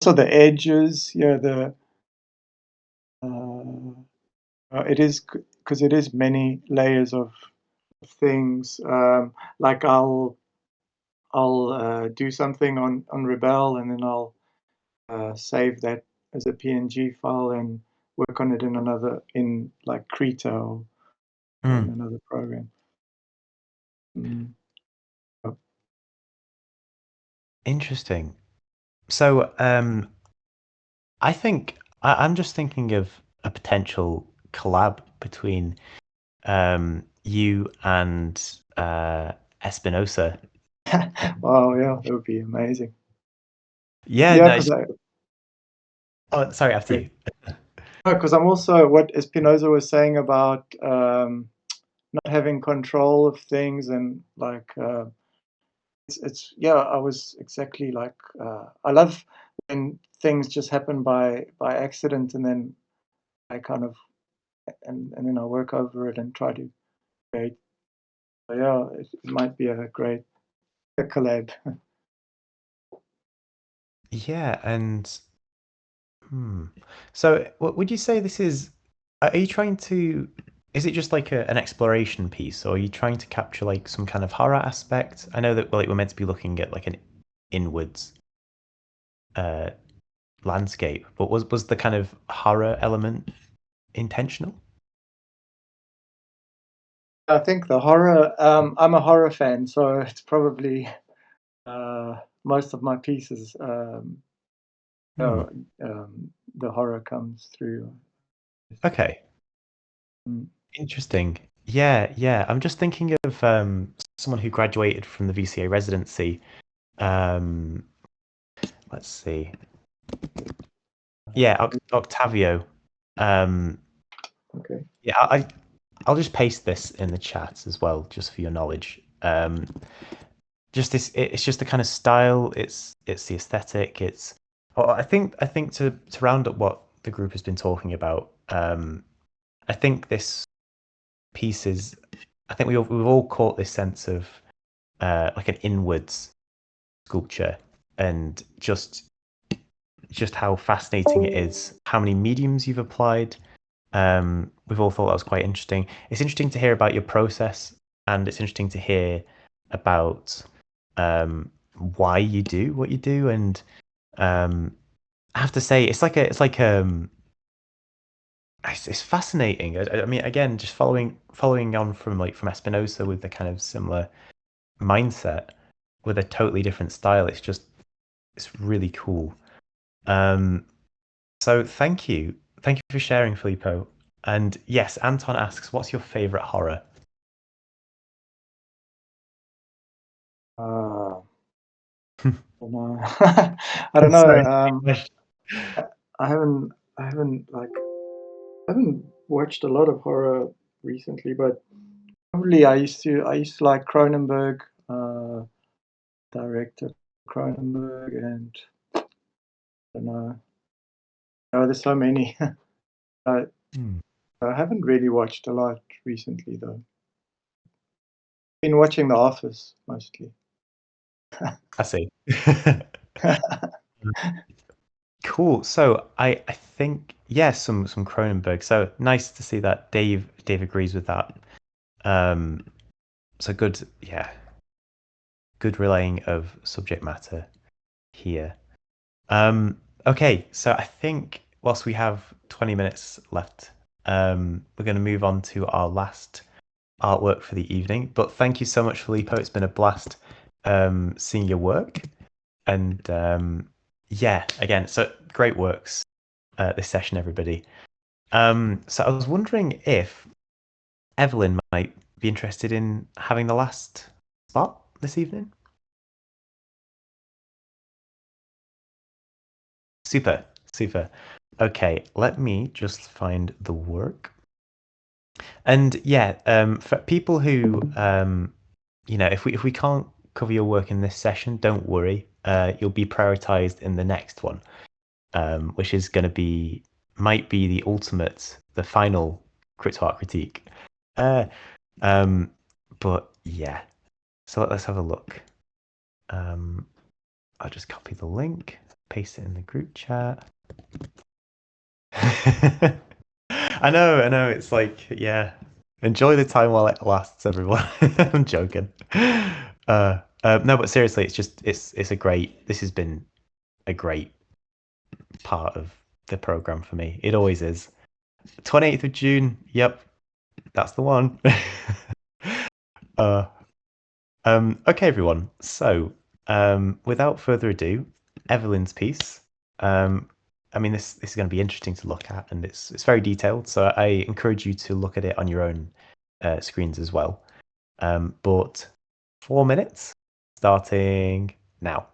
So the edges, yeah, it is because it is many layers of things. Like I'll do something on Rebel, and then I'll save that as a PNG file and work on it in like Krita or in another program. Interesting. So I think I'm just thinking of a potential collab between you and Espinosa. Wow, yeah, that would be amazing. Yeah, Yeah, no, because oh, sorry, after you. I'm also what Espinosa was saying about not having control of things, and like it's yeah, I was exactly like I love when things just happen by accident, and then I kind of and then I work over it and try to create. So yeah, it might be a great collab. Yeah, and so would you say this is? Are you trying to? Is it just like an exploration piece, or are you trying to capture like some kind of horror aspect? I know that like we're meant to be looking at like an inwards landscape, but was the kind of horror element intentional? I think the horror. I'm a horror fan, so it's probably most of my pieces. The horror comes through. Okay. Mm. Interesting. Yeah, yeah. I'm just thinking of someone who graduated from the VCA Residency. Um, let's see. Yeah, Octavio. Okay. Yeah, I'll just paste this in the chat as well, just for your knowledge. Just this, it's just the kind of style. It's the aesthetic. It's. Oh, I think to round up what the group has been talking about. I think this piece is. I think we've all caught this sense of like an inwards sculpture, and just how fascinating it is, how many mediums you've applied. We've all thought that was quite interesting. It's interesting to hear about your process, and it's interesting to hear about why you do what you do. And I have to say, it's fascinating. I mean, again, just following on from Espinosa with the kind of similar mindset with a totally different style. It's really cool. So thank you for sharing, Filippo. And yes, Anton asks, what's your favorite horror? I don't know. I don't know. Sorry. I haven't watched a lot of horror recently, but probably I used to like Cronenberg, director Cronenberg, and I don't know. Oh, there's so many. I, I haven't really watched a lot recently though. Been watching The Office mostly. I see. Cool. So I think some Cronenberg. So nice to see that Dave agrees with that. So good, yeah, good relaying of subject matter here. Okay, so I think whilst we have 20 minutes left, we're going to move on to our last artwork for the evening. But thank you so much, Filippo. It's been a blast seeing your work. And yeah, again, so great works this session, everybody. So I was wondering if Evelyn might be interested in having the last spot this evening. Super, super. Okay, let me just find the work. And yeah, for people who, if we can't cover your work in this session, don't worry. You'll be prioritized in the next one, which is going to might be the final crypto art critique. But yeah, so let's have a look. I'll just copy the link, paste it in the group chat. I know. It's like, yeah, enjoy the time while it lasts, everyone. I'm joking. No, but seriously, it's a great. This has been a great part of the program for me. It always is. 28th of June. Yep, that's the one. uh, okay, everyone. So, without further ado, Evelyn's piece. I mean, this is going to be interesting to look at, and it's very detailed. So I encourage you to look at it on your own screens as well. But 4 minutes starting now.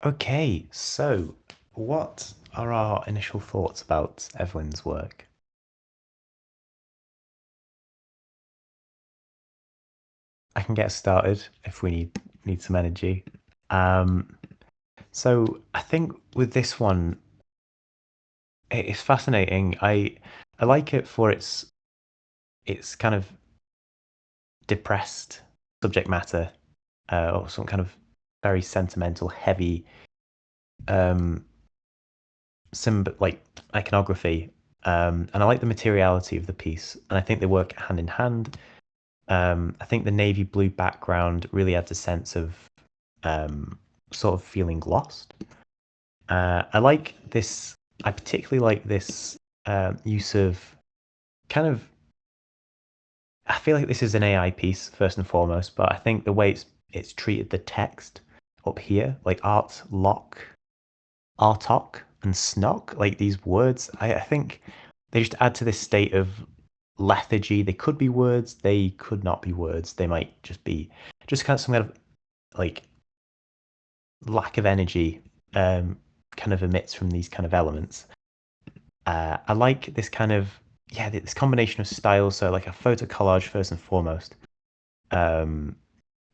Okay, so what are our initial thoughts about Evelyn's work? I can get started if we need some energy. So I think with this one, it's fascinating. I like it for its kind of depressed subject matter, or some kind of very sentimental, heavy, like iconography. And I like the materiality of the piece, and I think they work hand in hand. I think the navy blue background really adds a sense of sort of feeling lost. I like this. I particularly like this use of kind of. I feel like this is an AI piece first and foremost, but I think the way it's treated the text up here, like art lock, artok, and snock, like these words, I think they just add to this state of lethargy. They could be words, they could not be words. They might just be just kind of some kind of like lack of energy, kind of emits from these kind of elements. I like this kind of this combination of styles. So like a photo collage first and foremost, and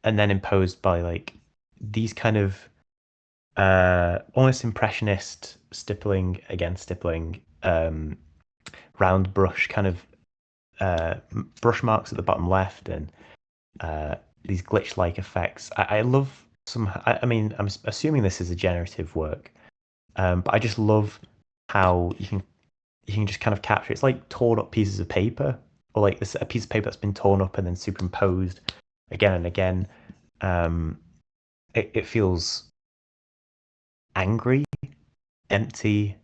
then imposed by like these kind of almost impressionist stippling against stippling, round brush kind of brush marks at the bottom left, and these glitch-like effects. I love some. I mean, I'm assuming this is a generative work, but I just love how you can just kind of capture. It's like torn up pieces of paper, or like this a piece of paper that's been torn up and then superimposed again and again. It feels angry, empty,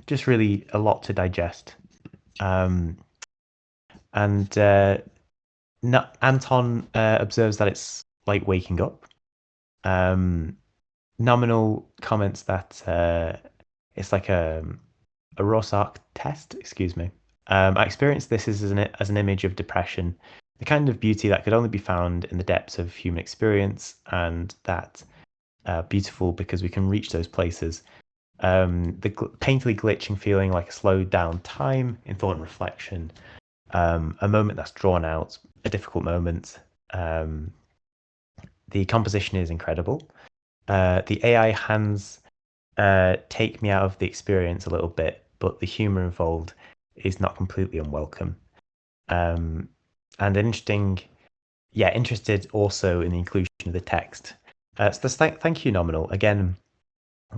just really a lot to digest. And Anton observes that it's like waking up. Nominal comments that it's like a Rorschach test. Excuse me. I experienced this as an image of depression, the kind of beauty that could only be found in the depths of human experience, and that beautiful because we can reach those places. The painfully glitching feeling like a slowed down time in thought and reflection, a moment that's drawn out, a difficult moment. The composition is incredible. The AI hands take me out of the experience a little bit, but the humor involved is not completely unwelcome. And interested also in the inclusion of the text. So thank you, Nominal. Again,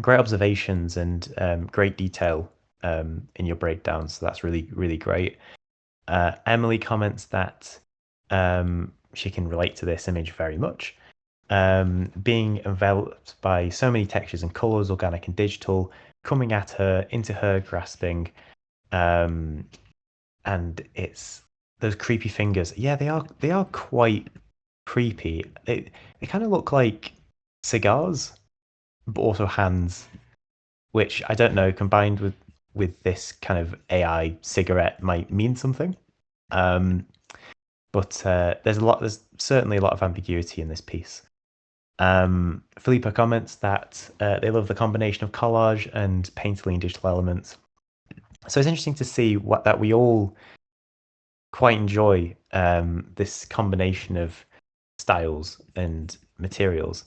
great observations and great detail in your breakdown. So that's really, really great. Emily comments that she can relate to this image very much. Being enveloped by so many textures and colors, organic and digital, coming at her, into her, grasping, and it's those creepy fingers. Yeah, they are quite creepy. They kind of look like cigars, but also hands, which I don't know, combined with this kind of AI cigarette might mean something. But there's certainly a lot of ambiguity in this piece. Filippo comments that they love the combination of collage and painterly and digital elements. So it's interesting to see that we all quite enjoy this combination of styles and materials.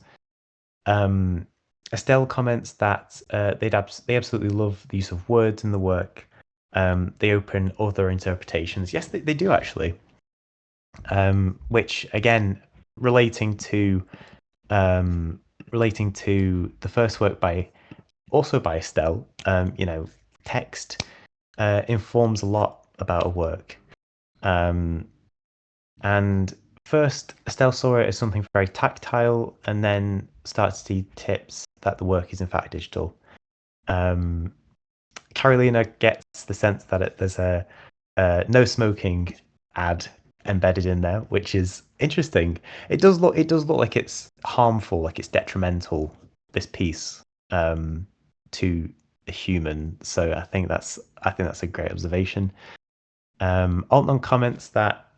Estelle comments that they absolutely love the use of words in the work. They open other interpretations. Yes, they do actually. Which again, relating to the first work by Estelle, text informs a lot about a work. And first, Estelle saw it as something very tactile, and then started to see tips that the work is in fact digital. Carolina gets the sense that there's a no smoking ad embedded in there, which is interesting. It does look like it's harmful, like it's detrimental, this piece, to a human. So I think that's a great observation. Altnon comments that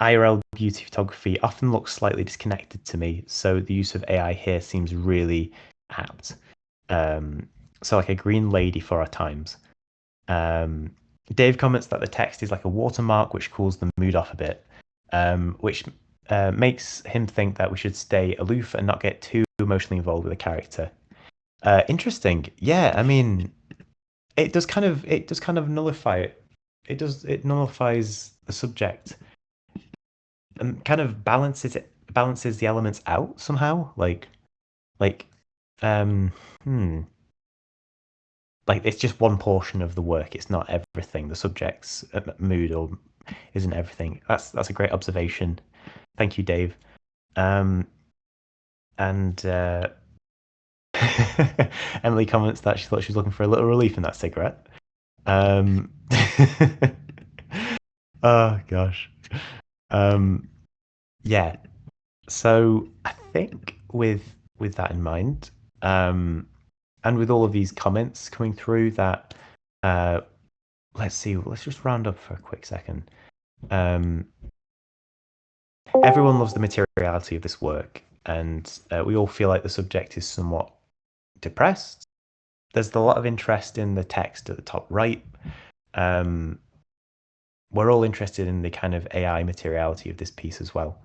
IRL beauty photography often looks slightly disconnected to me, so the use of AI here seems really apt. So like a green lady for our times. Dave comments that the text is like a watermark, which cools the mood off a bit, which makes him think that we should stay aloof and not get too emotionally involved with the character. Interesting. Yeah, I mean, it does kind of nullify it. It nullifies the subject and kind of balances the elements out somehow. Like um like it's just one portion of the work. It's not everything. The subject's mood or isn't everything. That's a great observation. Thank you, Dave. And Emily comments that she thought she was looking for a little relief in that cigarette. Oh gosh. Yeah. So I think with that in mind, and with all of these comments coming through, that let's see. Let's just round up for a quick second. Everyone loves the materiality of this work, and we all feel like the subject is somewhat depressed. There's a lot of interest in the text at the top right. We're all interested in the kind of AI materiality of this piece as well.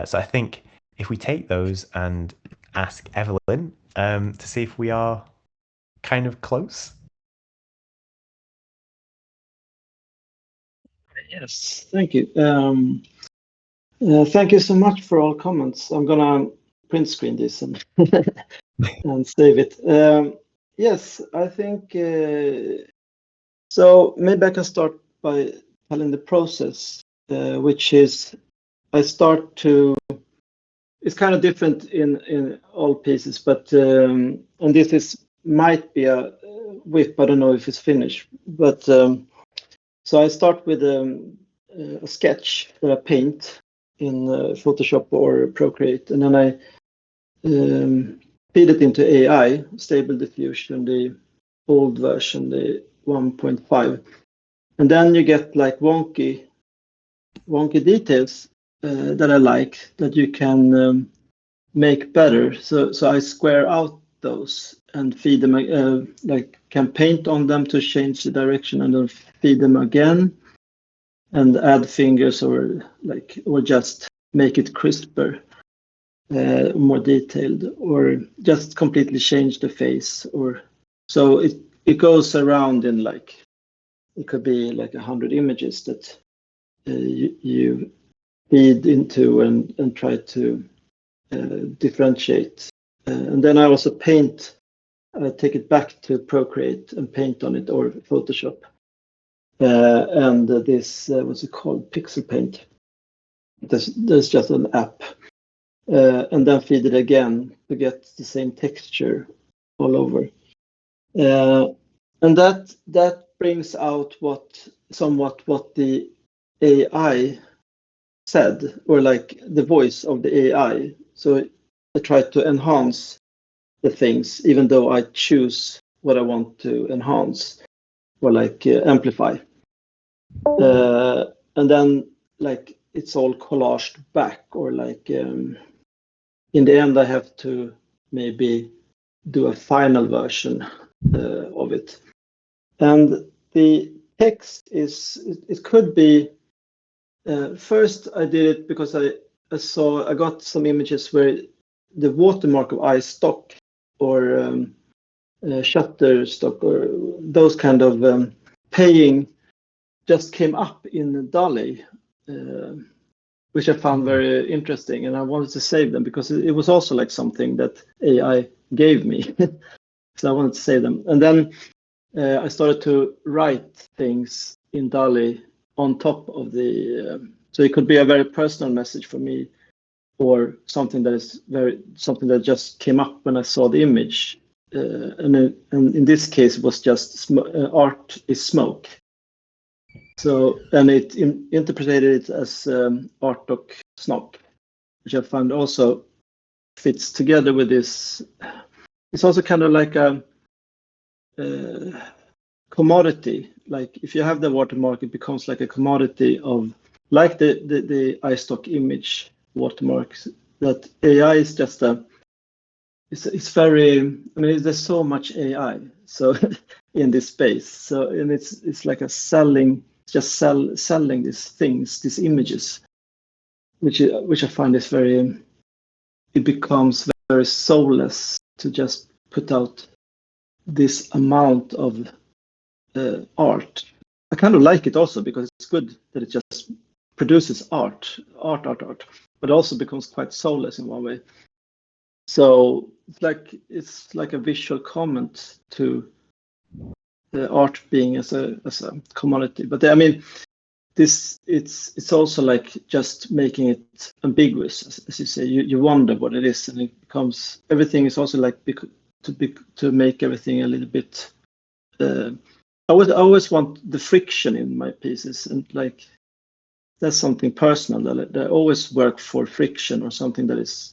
So I think if we take those and ask Evelyn to see if we are kind of close. Yes, thank you. Thank you so much for all comments. I'm gonna print screen this and and save it. Yes, I think so. Maybe I can start by telling the process, which is I start to. It's kind of different in all pieces, but and this might be a whip. I don't know if it's finished, but so I start with a sketch that I paint in Photoshop or Procreate, and then I feed it into AI, Stable Diffusion, the old version, the 1.5, and then you get like wonky details that I like that you can make better. So I square out those and feed them, like can paint on them to change the direction and then feed them again and add fingers or just make it crisper, more detailed, or just completely change the face. Or so it goes around in like it could be like 100 images that you feed into and try to differentiate. And then I also paint, take it back to Procreate and paint on it, or Photoshop. And this, what's it called? Pixel Paint. There's just an app. And then feed it again to get the same texture all over. And that brings out somewhat what the AI said, or like the voice of the AI. So I try to enhance the things, even though I choose what I want to enhance or like amplify. And then like it's all collaged back, or like in the end I have to maybe do a final version of it. And the text it could be first I did it because I got some images where the watermark of iStock or Shutterstock or those kind of paying just came up in DALL-E, which I found very interesting, and I wanted to save them because it was also like something that AI gave me. So I wanted to save them. And then I started to write things in DALL-E on top of the, so it could be a very personal message for me, or something that just came up when I saw the image. And in this case, it was just art is smoke. So, and it interpreted it as art doc snock, which I found also fits together with this. It's also kind of like a commodity. Like if you have the watermark, it becomes like a commodity of like the iStock image watermarks, that AI is just it's very, I mean, there's so much AI so in this space. So, and it's like a selling these things, these images, which I find is very, it becomes very soulless to just put out this amount of art. I kind of like it also because it's good that it just produces art, but also becomes quite soulless in one way. So it's like a visual comment to the art being as a commodity. But I mean, it's also like just making it ambiguous, as you say. You wonder what it is, and it becomes, everything is also like to make everything a little bit. I always want the friction in my pieces, and like that's something personal that I always work for friction or something that is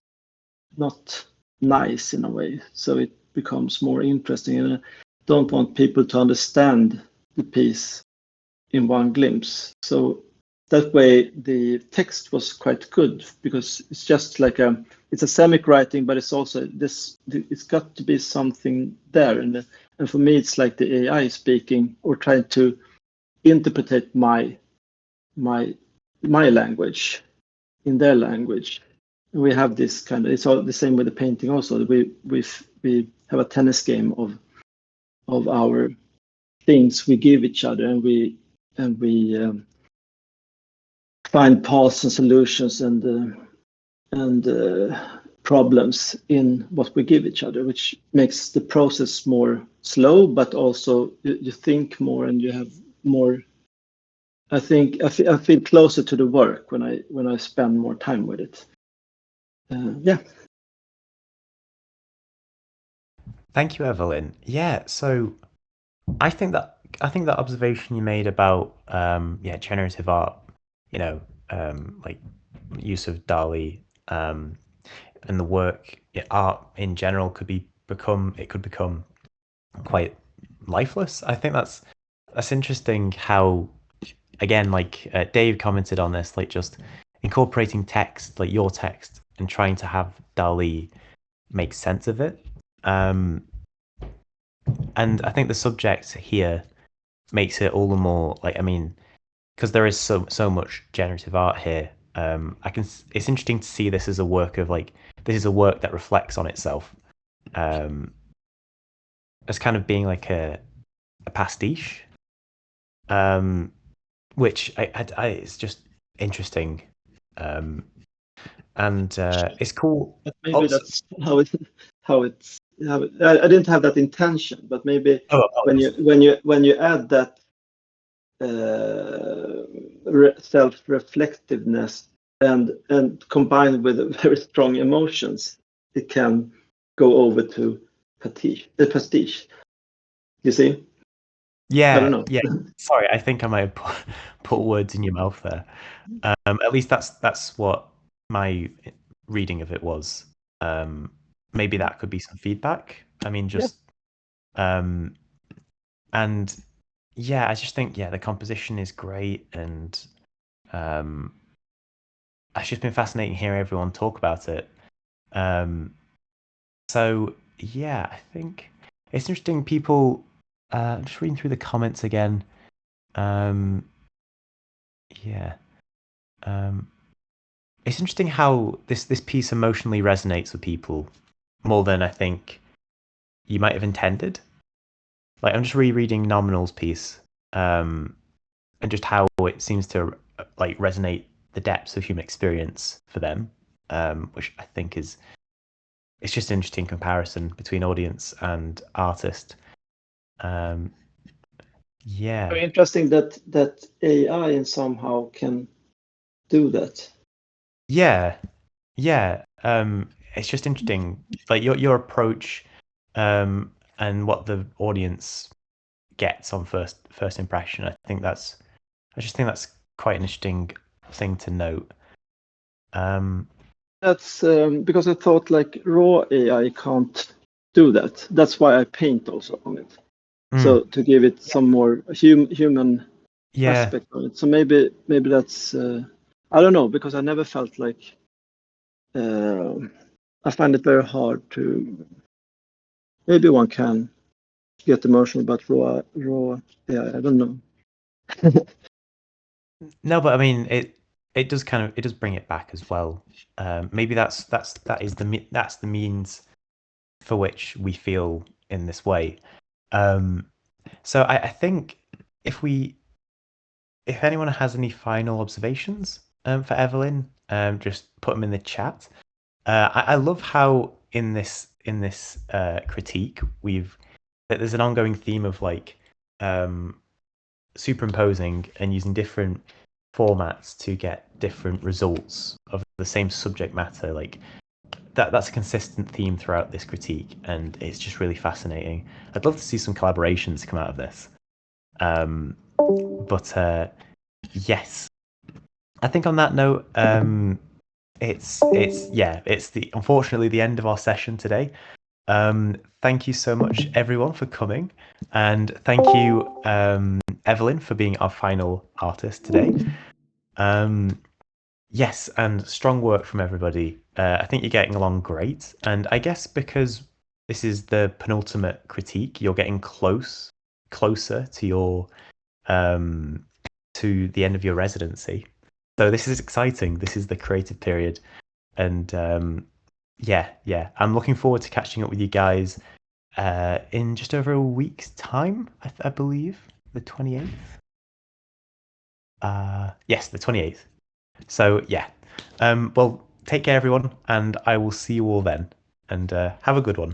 not nice in a way, so it becomes more interesting. And I don't want people to understand the piece in one glimpse. So that way the text was quite good because it's just like it's a semic writing, but it's also it's got to be something there. And for me, it's like the AI speaking or trying to interpret my language in their language. We have this kind of, it's all the same with the painting also. We have a tennis game of our things we give each other, and we find paths and solutions and problems in what we give each other, which makes the process more slow, but also you think more and you have more. I think I feel closer to the work when I spend more time with it. Yeah. Thank you, Evelyn. Yeah, so I think that observation you made about generative art, like use of DALL-E, and the work, art in general could become quite lifeless. I think that's interesting how, again, like Dave commented on this, like just incorporating text, like your text, and trying to have DALL-E make sense of it. And I think the subject here makes it all the more, like, I mean, because there is so much generative art here. It's interesting to see this as a work of, like, this is a work that reflects on itself, as kind of being like a pastiche, which it's just interesting, and it's cool. But maybe also, that's how it's. I didn't have that intention, but maybe when you add that self-reflectiveness and combined with very strong emotions, it can go over to pastiche. You see? Yeah, I don't know. yeah. Sorry, I think I might have put words in your mouth there. At least that's what my reading of it was. Maybe that could be some feedback. I mean, just and yeah, I just think the composition is great, and it's just been fascinating hearing everyone talk about it. So yeah, I think it's interesting. People, I'm just reading through the comments again. It's interesting how this piece emotionally resonates with people more than I think you might have intended. Like, I'm just rereading Nominal's piece, and just how it seems to like resonate the depths of human experience for them, which I think it's just an interesting comparison between audience and artist. Very interesting that AI in somehow can do that. Yeah. It's just interesting, like your approach, and what the audience gets on first impression. I just think that's quite an interesting thing to note. That's because I thought like raw AI can't do that. That's why I paint also on it. So to give it some more human aspect of it. So maybe that's I don't know, because I never felt like I find it very hard to. Maybe one can get emotional about raw. Yeah, I don't know. No, but I mean it does bring it back as well. Maybe that's the means for which we feel in this way. So I think if anyone has any final observations for Evelyn, just put them in the chat. I love how in this critique that there's an ongoing theme of like superimposing and using different formats to get different results of the same subject matter. Like that's a consistent theme throughout this critique, and it's just really fascinating. I'd love to see some collaborations come out of this. But yes, I think on that note, it's unfortunately the end of our session today. Thank you so much, everyone, for coming, and thank you, Evelyn, for being our final artist today. Yes, and strong work from everybody. I think you're getting along great, and I guess because this is the penultimate critique, you're getting closer to your to the end of your residency. So this is exciting. This is the creative period, and yeah, I'm looking forward to catching up with you guys in just over a week's time. I believe the 28th. Yes, the 28th. So yeah, well, take care, everyone, and I will see you all then. And have a good one.